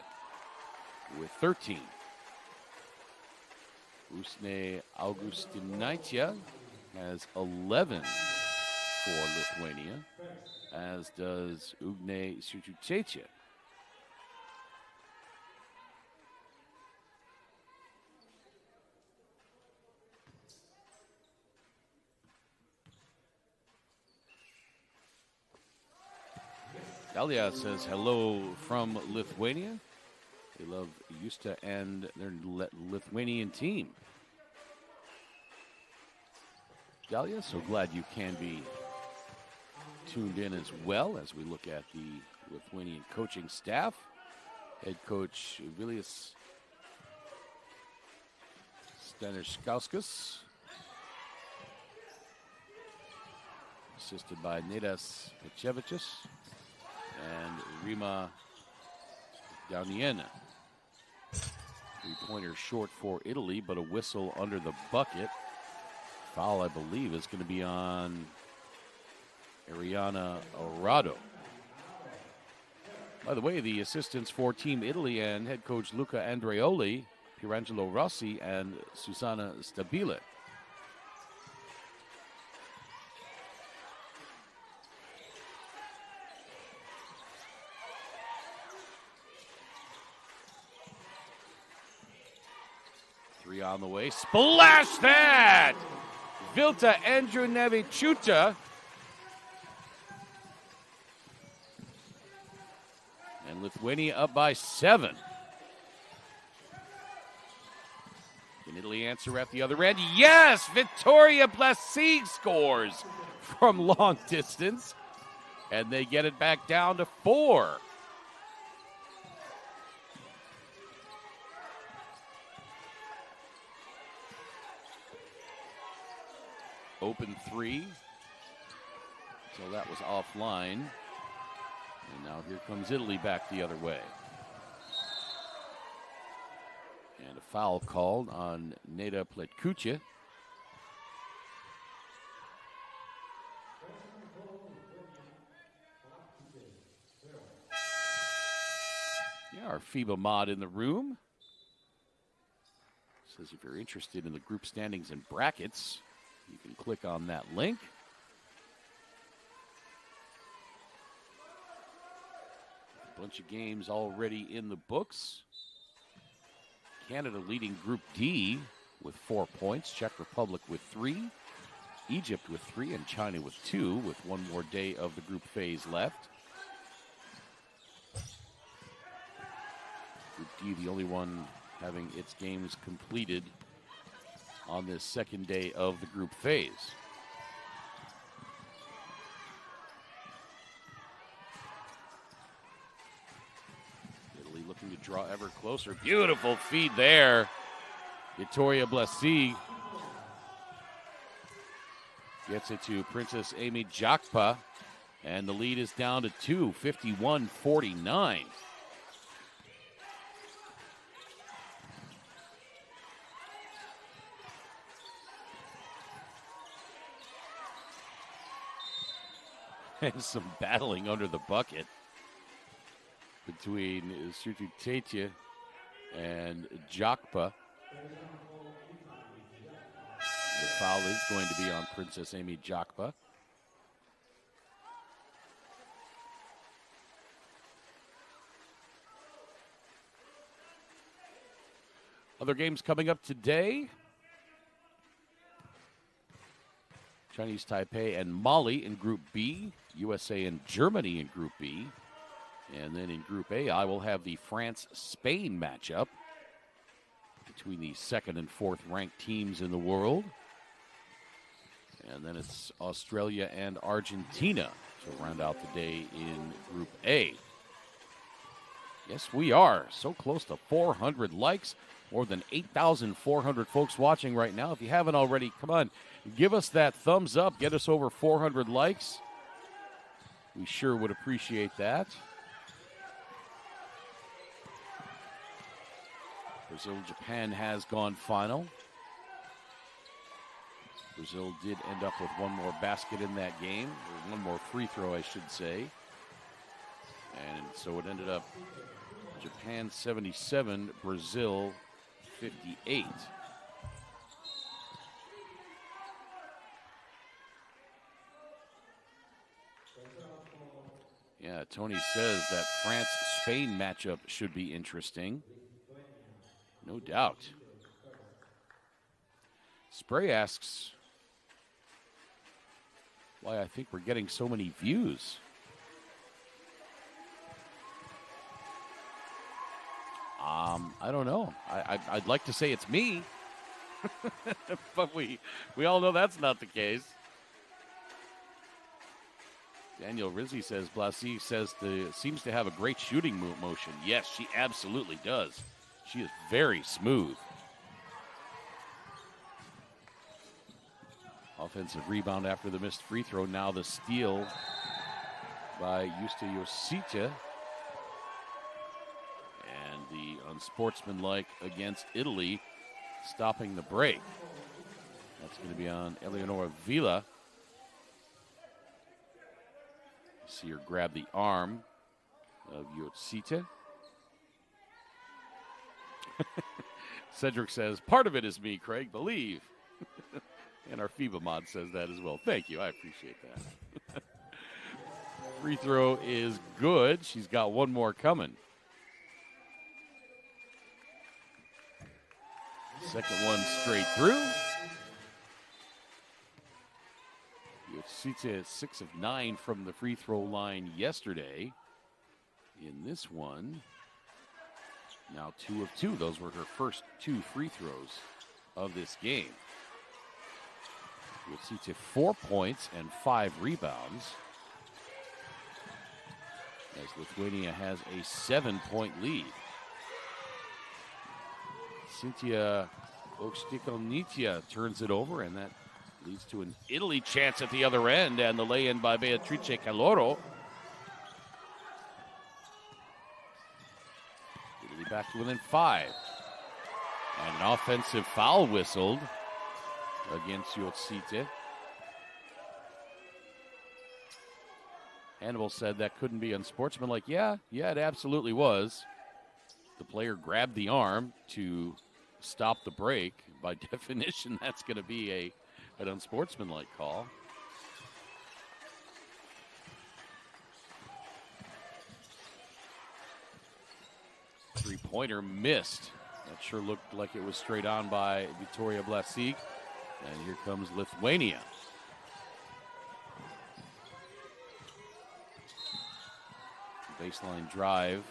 with 13. Usne Augustinaitia has 11 for Lithuania, as does Ugne Sututeche. Dalia says hello from Lithuania. They love Justa and their Lithuanian team. Dalia, so glad you can be tuned in as well as we look at the Lithuanian coaching staff. Head coach Vilius Staniškauskas, assisted by Nedas Pechevichus and Rima Dauniena. Three-pointer short for Italy, but a whistle under the bucket. Foul, I believe, is going to be on Ariana Arado. By the way, the assistants for Team Italy and head coach Luca Andreoli, Pierangelo Rossi, and Susanna Stabile. Three on the way. Splash that! Vilta Andrunevichuta. And Lithuania up by 7. Can Italy answer at the other end? Yes! Victoria Blasig scores from long distance. And they get it back down to 4. Open 3. So that was offline. And now here comes Italy back the other way. And a foul called on Neda Pletkucha. Yeah, our FIBA mod in the room. Says if you're interested in the group standings and brackets, you can click on that link. A bunch of games already in the books. Canada leading Group D with 4 points. Czech Republic with 3. Egypt with 3 and China with 2 with one more day of the group phase left. Group D, the only one having its games completed on this second day of the group phase. Italy looking to draw ever closer. Beautiful feed there. Victoria Blasig gets it to Princess Amy Jakpa, and the lead is down to 2, 51-49. And some battling under the bucket between Sututeche and Jakpa. The foul is going to be on Princess Amy Jakpa. Other games coming up today. Chinese Taipei and Mali in Group B. USA and Germany in Group B. And then in Group A, I will have the France-Spain matchup between the second and fourth ranked teams in the world. And then it's Australia and Argentina to round out the day in Group A. Yes, we are so close to 400 likes, more than 8,400 folks watching right now. If you haven't already, come on, give us that thumbs up, get us over 400 likes. We sure would appreciate that. Brazil-Japan has gone final. Brazil did end up with one more basket in that game, or one more free throw, I should say. And so it ended up Japan 77, Brazil 58. Yeah, Tony says that France-Spain matchup should be interesting. No doubt. Spray asks why I think we're getting so many views. I don't know. I'd like to say it's me, but we all know that's not the case. Daniel Rizzi says, Blasi says seems to have a great shooting motion. Yes, she absolutely does. She is very smooth. Offensive rebound after the missed free throw. Now the steal by Justa Josita. And the unsportsmanlike against Italy, stopping the break. That's going to be on Eleonora Vila. See her grab the arm of Josita. Cedric says, part of it is me, Craig, believe. And our FIBA mod says that as well. Thank you, I appreciate that. Free throw is good. She's got one more coming. Second one straight through. Yoshita 6 of 9 from the free throw line yesterday. In this one, now 2 of 2. Those were her first 2 free throws of this game. Yoshita 4 points and 5 rebounds. As Lithuania has a 7-point lead. Cynthia Okstikonitia turns it over, and that leads to an Italy chance at the other end, and the lay-in by Beatrice Caloro. Italy back to within 5. And an offensive foul whistled against Yotsite. Hannibal said that couldn't be unsportsmanlike. Yeah, it absolutely was. The player grabbed the arm to stop the break. By definition, that's going to be an unsportsmanlike call. Three-pointer missed. That sure looked like it was straight on by Victoria Blasic. And here comes Lithuania. Baseline drive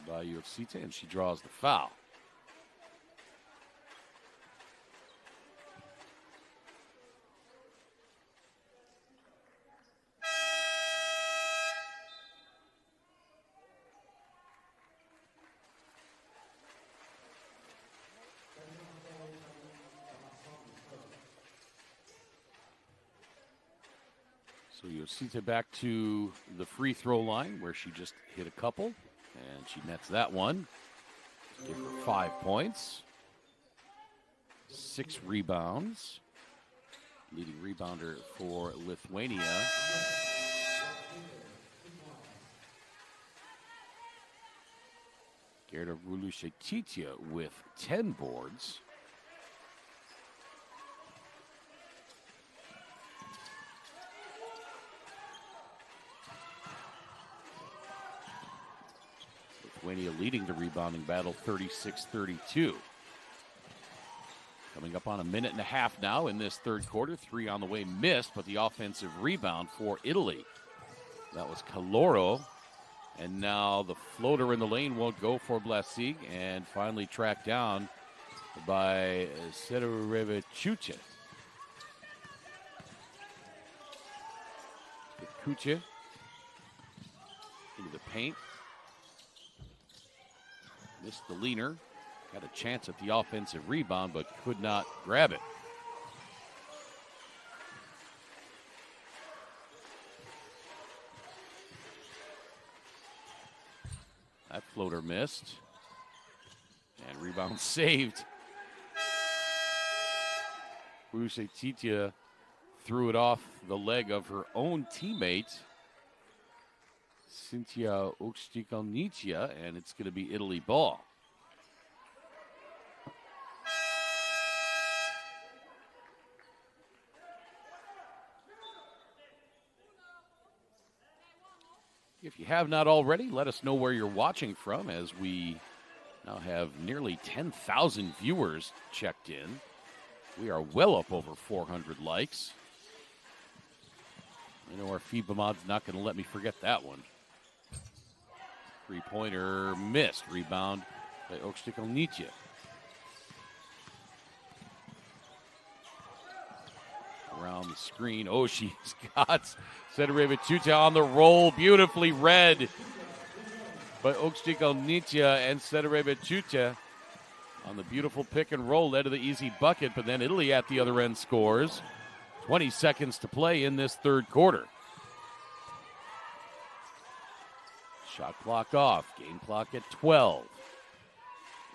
by Yotsita, and she draws the foul. So Yoshita back to the free throw line where she just hit a couple, and she nets that one. Give her 5 points, 6 rebounds. Leading rebounder for Lithuania. Gerda Rulushetitya with 10 boards. Lithuania leading the rebounding battle 36-32. Coming up on a minute and a half now in this third quarter. 3 on the way missed, but the offensive rebound for Italy. That was Caloro. And now the floater in the lane won't go for Blasig, and finally tracked down by Serevechuche. Kuche into the paint. Missed the leaner. Got a chance at the offensive rebound, but could not grab it. That floater missed. And rebound saved. Titia threw it off the leg of her own teammate, Cynthia Oxtikalnicia, and it's going to be Italy ball. If you have not already, let us know where you're watching from, as we now have nearly 10,000 viewers checked in. We are well up over 400 likes. I know our FIBA mod's not going to let me forget that one. Three-pointer missed. Rebound by Oxtikalnicia. Around the screen. Oh, she's got Serevechuche on the roll. Beautifully read by Oxtikalnicia, and Serevechuche on the beautiful pick and roll led to the easy bucket, but then Italy at the other end scores. 20 seconds to play in this third quarter. Shot clock off. Game clock at 12.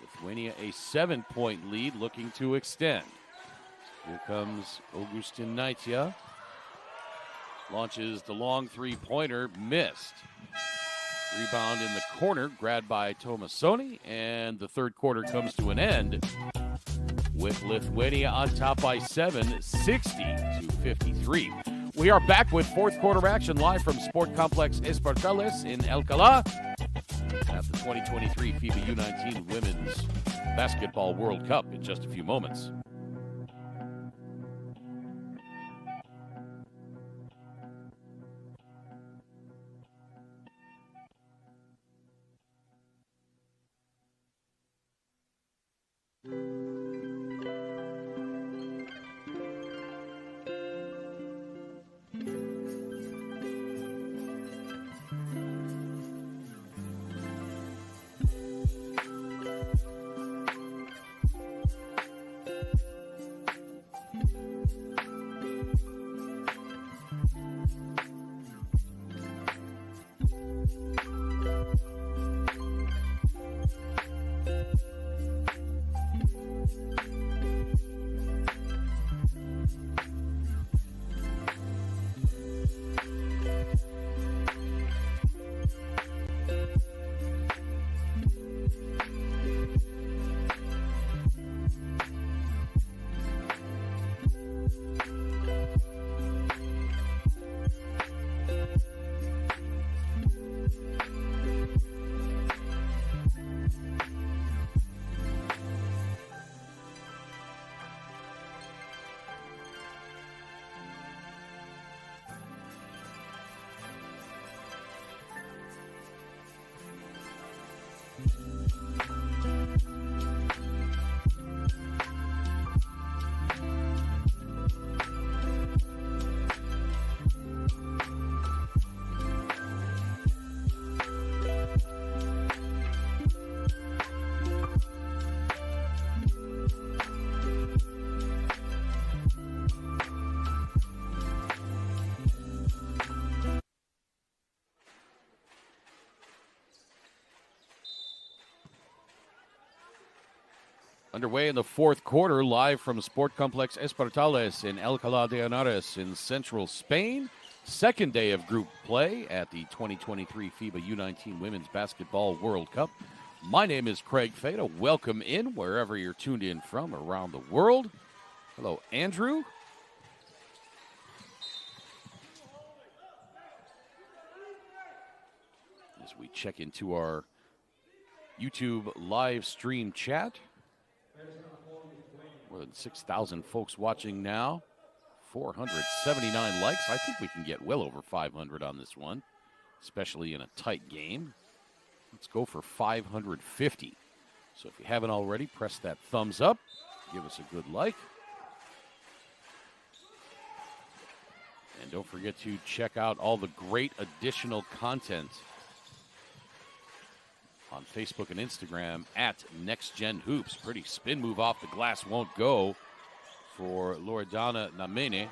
Lithuania a 7-point lead, looking to extend. Here comes Augustin Naitia. Launches the long three-pointer, missed. Rebound in the corner, grabbed by Tomasoni, and the third quarter comes to an end with Lithuania on top by 7, 60-53. We are back with fourth quarter action live from Sport Complex Espartales in Alcalá at the 2023 FIBA U19 Women's Basketball World Cup in just a few moments. Underway in the fourth quarter, live from Sport Complex Espartales in Alcalá de Henares in central Spain. Second day of group play at the 2023 FIBA U19 Women's Basketball World Cup. My name is Craig Fada. Welcome in wherever you're tuned in from around the world. Hello, Andrew. As we check into our YouTube live stream chat. More than 6,000 folks watching now. 479 likes. I think we can get well over 500 on this one, especially in a tight game. Let's go for 550. So if you haven't already, press that thumbs up. Give us a good like. And don't forget to check out all the great additional content on Facebook and Instagram at Next Gen Hoops. Pretty spin move off the glass won't go for Loredana Namene.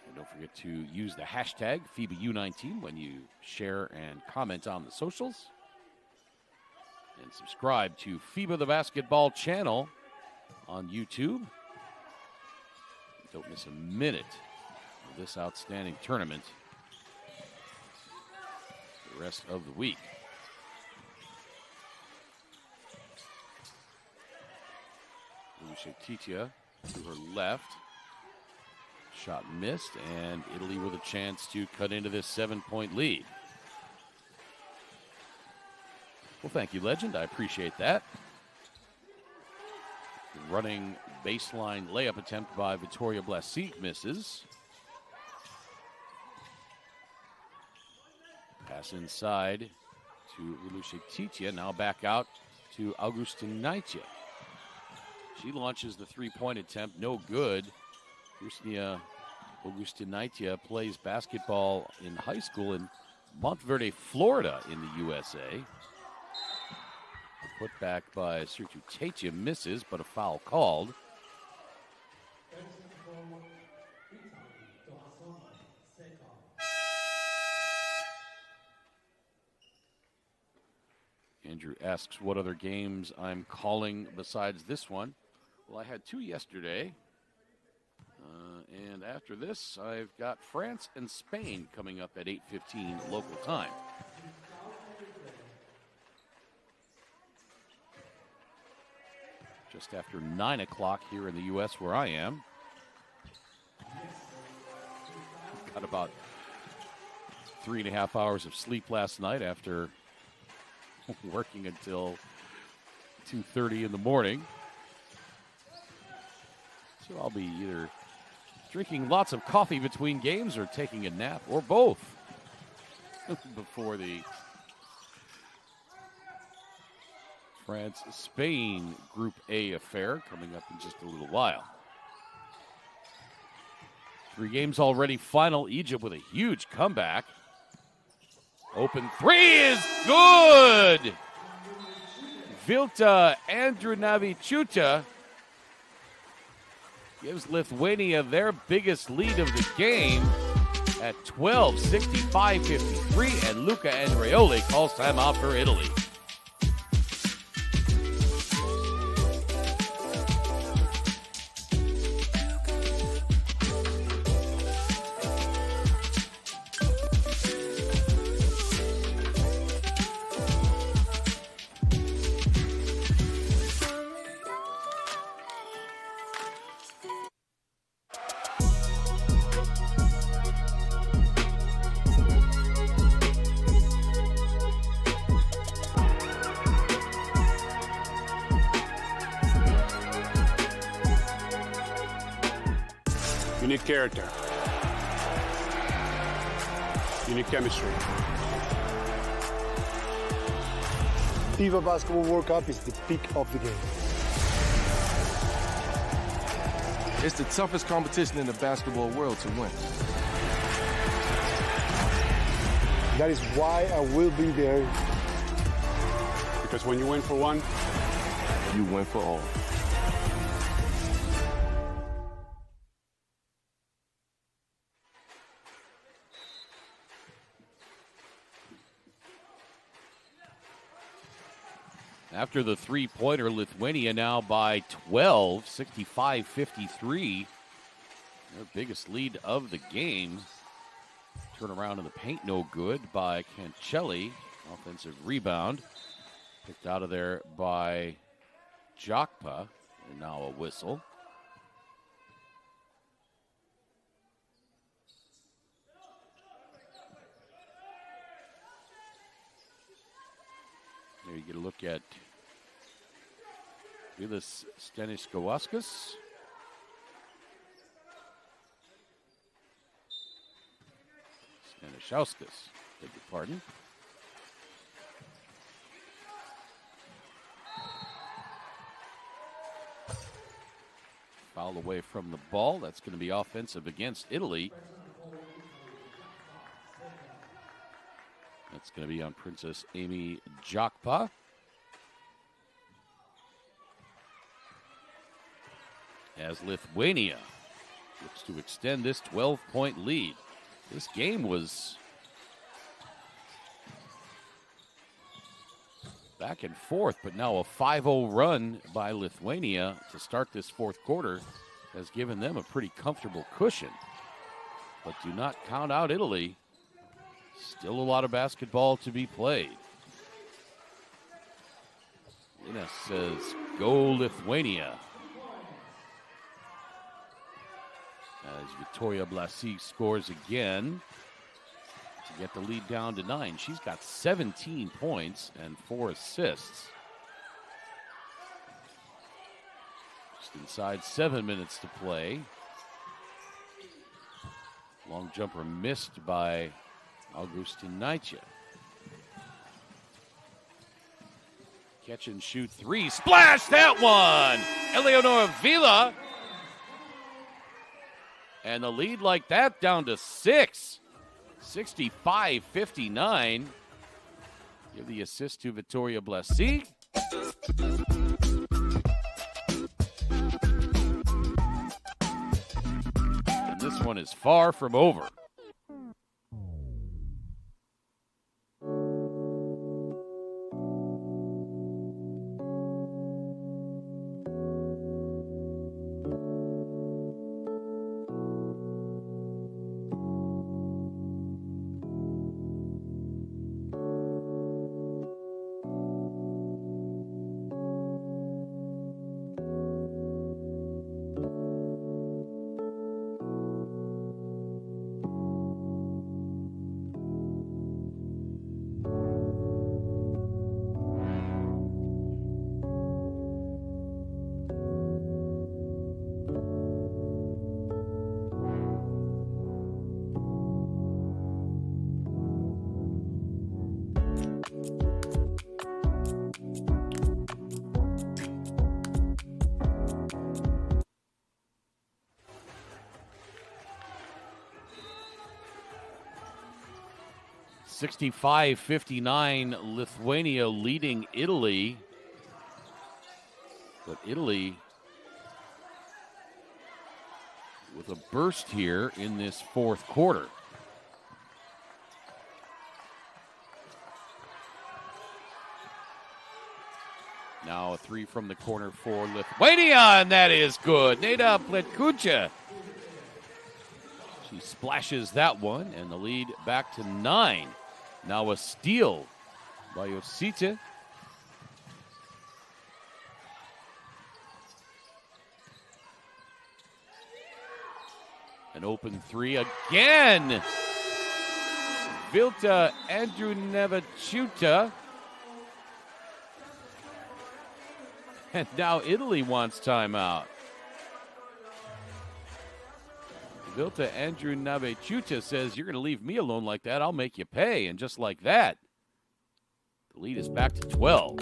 And don't forget to use the hashtag FIBA U19 when you share and comment on the socials. And subscribe to FIBA the Basketball channel on YouTube. Don't miss a minute of this outstanding tournament the rest of the week. Titia to her left. Shot missed, and Italy with a chance to cut into this 7-point lead. Well, thank you, Legend. I appreciate that. The running baseline layup attempt by Victoria Blasic misses. Pass inside to Ilusha Titia. Now back out to Augustinaitia. She launches the three-point attempt. No good. Rusnia Augustinaitia plays basketball in high school in Montverde, Florida in the USA. A putback by Sertu Taitia misses, but a foul called. Andrew asks what other games I'm calling besides this one. Well, I had two yesterday. And after this, I've got France and Spain coming up at 8:15 local time. Just after 9 o'clock here in the U.S. where I am. Got about 3.5 hours of sleep last night after working until 2:30 in the morning. So I'll be either drinking lots of coffee between games or taking a nap, or both, before the France-Spain Group A affair coming up in just a little while. 3 games already final. Egypt with a huge comeback. Open three is good! Vilta Andrunavichuta gives Lithuania their biggest lead of the game at 12, 65-53, and Luca Andreoli calls timeout for Italy. You need character. You need chemistry. FIBA Basketball World Cup is the peak of the game. It's the toughest competition in the basketball world to win. That is why I will be there. Because when you win for one, You win for all. After the three-pointer, Lithuania now by 12, 65-53. Their biggest lead of the game. Turnaround in the paint, no good by Cancelli. Offensive rebound. Picked out of there by Jokpa. And now a whistle. There you get a look at Vilas Stanislauskas. Stanislauskas, beg your pardon. Foul away from the ball. That's going to be offensive against Italy. That's going to be on Princess Amy Jakpa. As Lithuania looks to extend this 12-point lead. This game was back and forth, but now a 5-0 run by Lithuania to start this fourth quarter has given them a pretty comfortable cushion. But do not count out Italy. Still a lot of basketball to be played. Ines says, go Lithuania. As Victoria Blasi scores again to get the lead down to 9. She's got 17 points and 4 assists. Just inside 7 minutes to play. Long jumper missed by Augustin Naicha. Catch and shoot 3. Splash that one! Eleonora Vila. And the lead like that down to 6. 65-59. Give the assist to Victoria Blasi. And this one is far from over. (65-59) Lithuania leading Italy. But Italy with a burst here in this fourth quarter. Now a 3 from the corner for Lithuania, and that is good. Neda Pletkucha. She splashes that one, and the lead back to 9. Now a steal by Yosita. An open 3 again. Vilta Andrunevachuta. And now Italy wants timeout. Vilta Andrunevachuta says, you're going to leave me alone like that, I'll make you pay. And just like that, the lead is back to 12.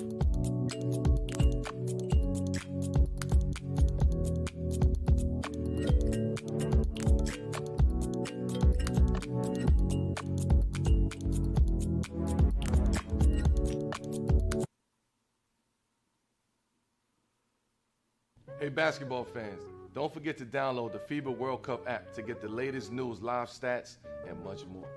Hey, basketball fans, don't forget to download the FIBA World Cup app to get the latest news, live stats, and much more.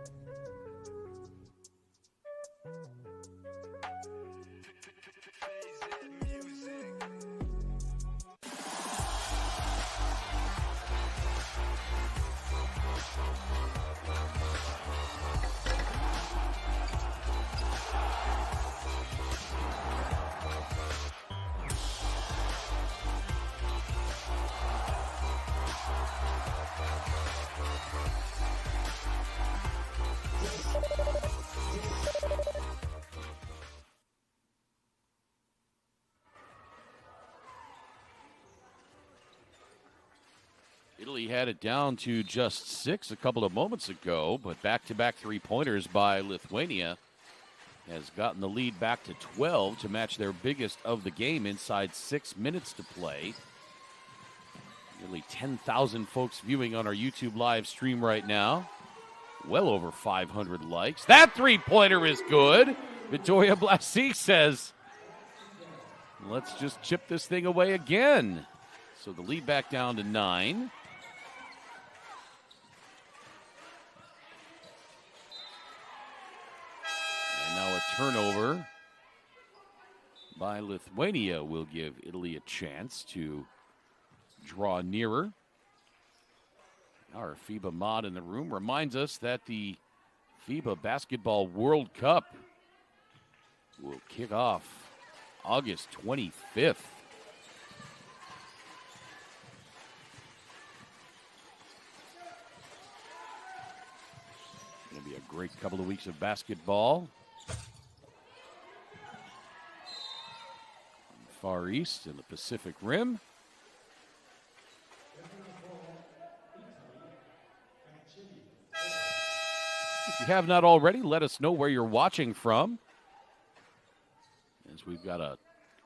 Italy had it down to just 6 a couple of moments ago, but back-to-back three-pointers by Lithuania has gotten the lead back to 12 to match their biggest of the game inside 6 minutes to play. Nearly 10,000 folks viewing on our YouTube live stream right now. Well over 500 likes. That three-pointer is good. Victoria Blasik says, let's just chip this thing away again. So the lead back down to 9. And now a turnover by Lithuania will give Italy a chance to draw nearer. Our FIBA mod in the room reminds us that the FIBA Basketball World Cup will kick off August 25th. Going to be a great couple of weeks of basketball. On the Far East and the Pacific Rim. If you have not already, let us know where you're watching from, as we've got a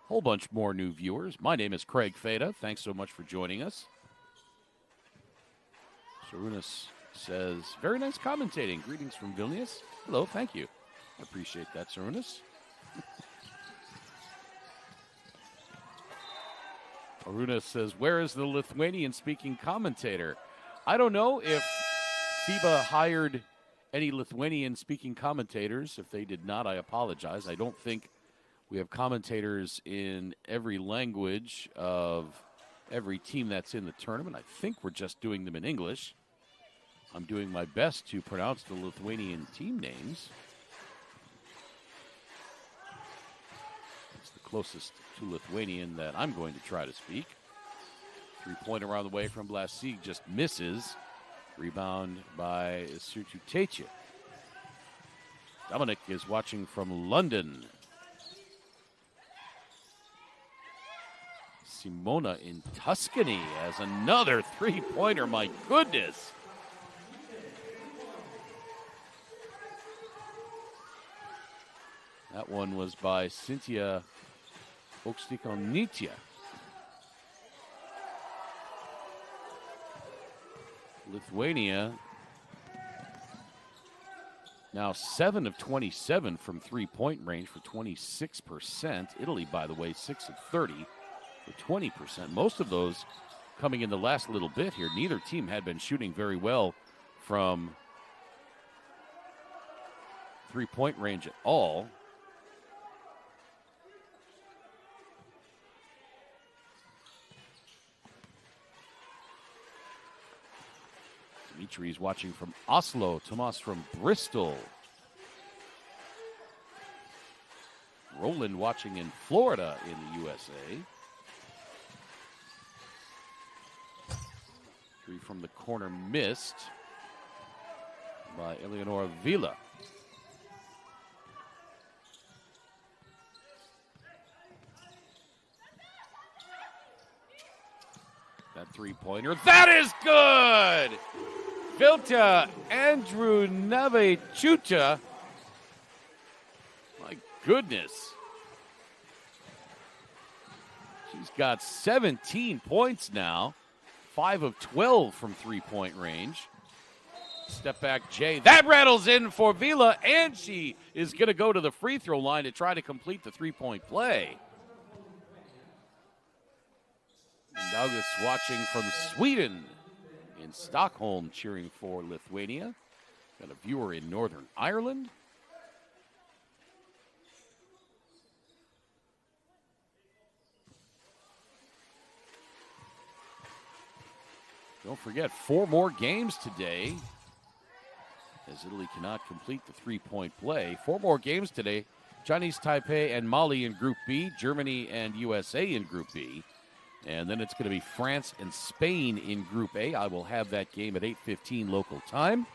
whole bunch more new viewers. My name is Craig Feda. Thanks so much for joining us. Sarunas says, very nice commentating. Greetings from Vilnius. Hello, thank you. I appreciate that, Sarunas. Aruna says, where is the Lithuanian-speaking commentator? I don't know if FIBA hired any Lithuanian-speaking commentators. If they did not, I apologize. I don't think we have commentators in every language of every team that's in the tournament. I think we're just doing them in English. I'm doing my best to pronounce the Lithuanian team names. It's the closest to Lithuanian that I'm going to try to speak. Three-pointer around the way from Blasik just misses. Rebound by Surtuteche. Dominic is watching from London. Simona in Tuscany has another three-pointer. My goodness. That one was by Cynthia Okstikonitia. Lithuania now 7 of 27 from three-point range for 26%. Italy, by the way, 6 of 30 for 20%. Most of those coming in the last little bit here. Neither team had been shooting very well from three-point range at all. Dimitri's watching from Oslo. Tomas from Bristol. Roland watching in Florida in the USA. Three from the corner missed by Eleonora Villa. That three-pointer, that is good! Vilta Andrew Navechuta. My goodness. She's got 17 points now. 5 of 12 from three-point range. Step back, Jay. That rattles in for Vila, and she is going to go to the free throw line to try to complete the three-point play. And August watching from Sweden in Stockholm, cheering for Lithuania. Got a viewer in Northern Ireland. Don't forget, 4 more games today, as Italy cannot complete the three-point play. 4 more games today. Chinese Taipei and Mali in Group B, Germany and USA in Group B. And then it's going to be France and Spain in Group A. I will have that game at 8:15 local time.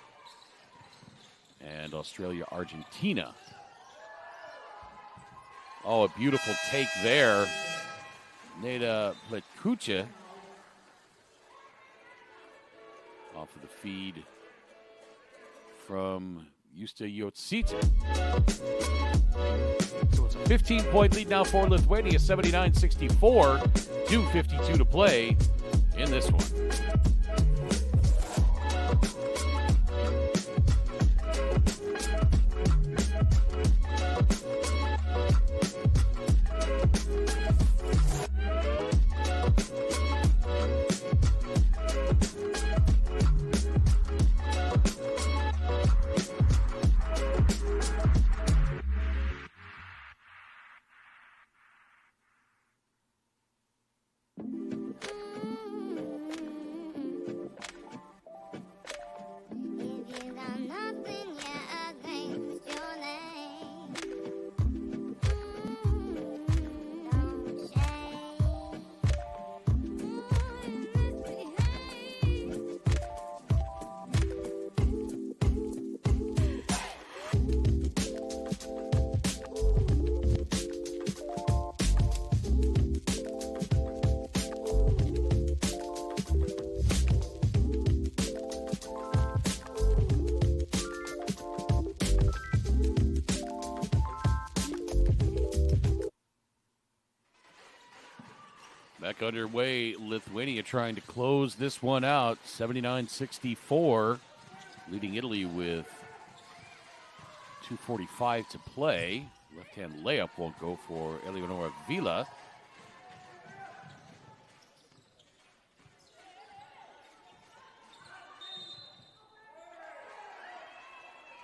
And Australia, Argentina. Oh, a beautiful take there. Neda Pletkucha off of the feed from Justa Jotsita. So it's a 15-point lead now for Lithuania, 79-64, 2:52 to play in this one. Back underway, Lithuania trying to close this one out, 79-64, leading Italy with 2:45 to play. Left-hand layup won't go for Eleonora Vila.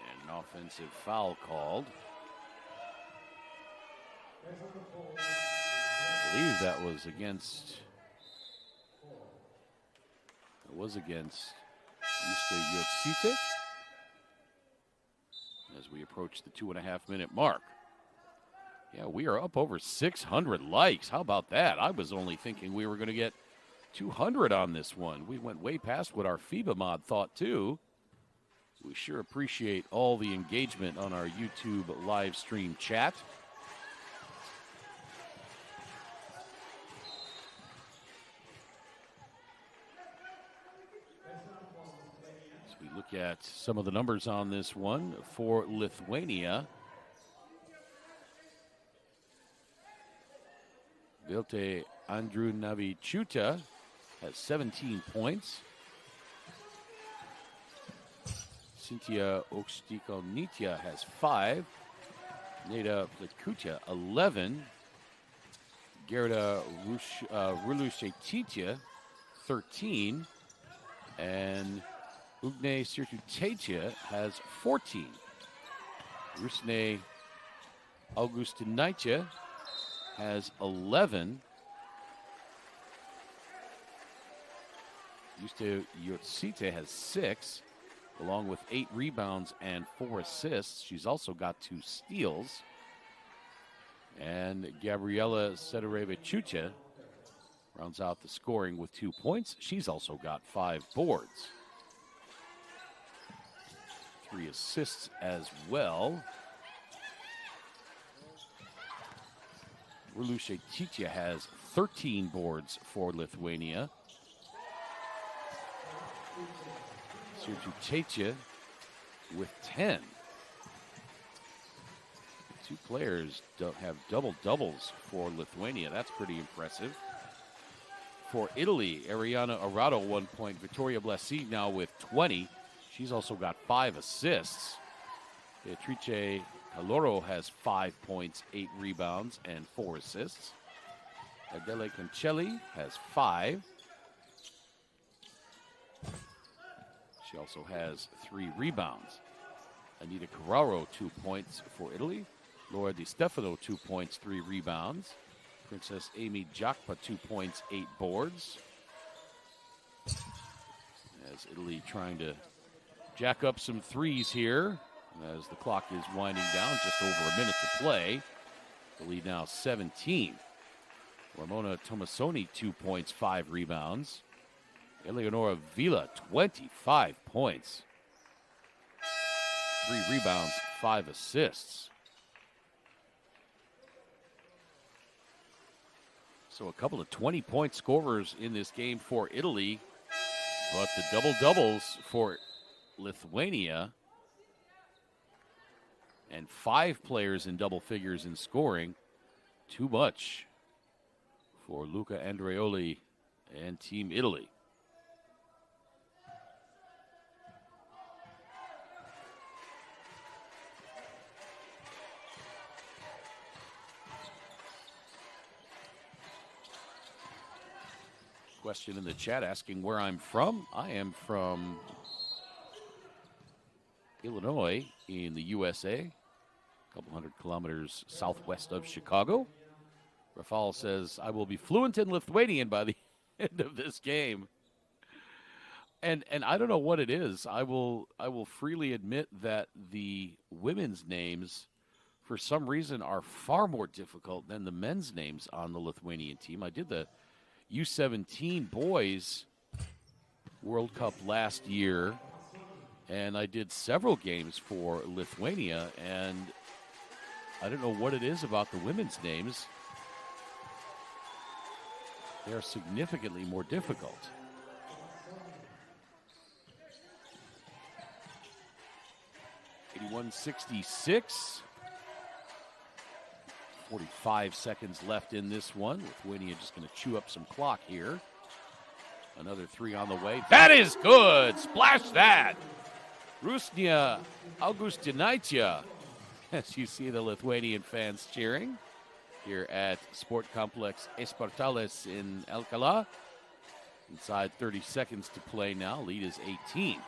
And an offensive foul called. I believe that was against Justa Jotsita as we approach the 2.5-minute mark. Yeah, we are up over 600 likes. How about that? I was only thinking we were going to get 200 on this one. We went way past what our FIBA mod thought, too. We sure appreciate all the engagement on our YouTube live stream chat. Look at some of the numbers on this one for Lithuania. Vilte Andrunavičiūtė has 17 points. Cynthia Okstikonytė has 5. Neda Plitkutia 11. Gerda Rulusaitytė 13. And Ugne Sirtutetia has 14. Rusne Augustinaitė has 11. Justa Jotsita has 6, along with 8 rebounds and 4 assists. She's also got 2 steals. And Gabriela Sedarevičiūtė rounds out the scoring with 2 points. She's also got 5 boards. 3 assists as well. Rulusaitytė has 13 boards for Lithuania. Sirtutetia with 10. 2 players have double-doubles for Lithuania. That's pretty impressive. For Italy, Ariana Arado 1 point. Vittoria Blasi now with 20. She's also got 5 assists. Beatrice Caloro has 5 points, 8 rebounds, and 4 assists. Adele Concelli has 5. She also has 3 rebounds. Anita Carraro, 2 points for Italy. Laura Di Stefano, 2 points, 3 rebounds. Princess Amy Jakpa, 2 points, 8 boards. As Italy trying to jack up some threes here as the clock is winding down, just over a minute to play. The lead now 17. Ramona Tomasoni, 2 points, 5 rebounds. Eleonora Vila, 25 points. 3 rebounds, 5 assists. So a couple of 20-point scorers in this game for Italy. But the double doubles for Lithuania and 5 players in double figures in scoring. Too much for Luca Andreoli and Team Italy. Question in the chat asking where I'm from. I am from Illinois in the USA, a couple hundred kilometers southwest of Chicago. Rafal says, I will be fluent in Lithuanian by the end of this game. And I don't know what it is. I will freely admit that the women's names, for some reason, are far more difficult than the men's names on the Lithuanian team. I did the U17 boys World Cup last year, and I did several games for Lithuania, and I don't know what it is about the women's names. They're significantly more difficult. .81.66. 45 seconds left in this one. Lithuania just going to chew up some clock here. Another 3 on the way. That is good. Splash that. Rusnia Augustinaitia. As you see the Lithuanian fans cheering here at Sport Complex Espartales in Alcalá. Inside 30 seconds to play now. Lead is 18.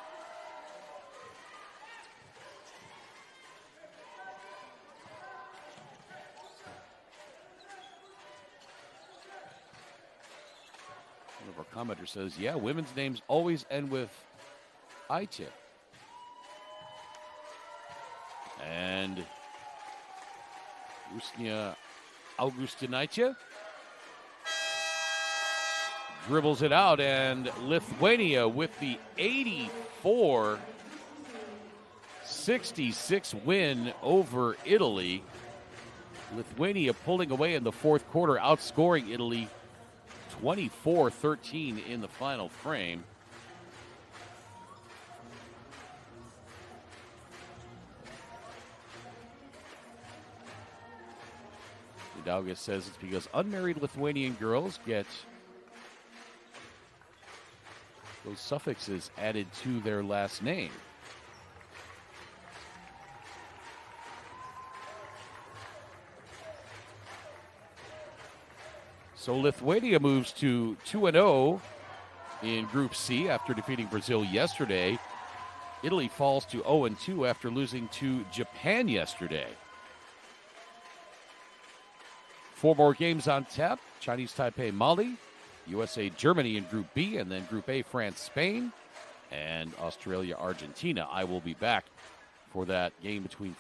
One of our commenters says, yeah, women's names always end with Aiche. And Rusnia Augustinaitia dribbles it out, and Lithuania with the 84-66 win over Italy. Lithuania pulling away in the fourth quarter, outscoring Italy 24-13 in the final frame. Daugus says it's because unmarried Lithuanian girls get those suffixes added to their last name. So Lithuania moves to 2-0 in Group C after defeating Brazil yesterday. Italy falls to 0-2 after losing to Japan yesterday. 4 more games on tap. Chinese Taipei, Mali, USA, Germany in Group B, and then Group A, France, Spain, and Australia, Argentina. I will be back for that game between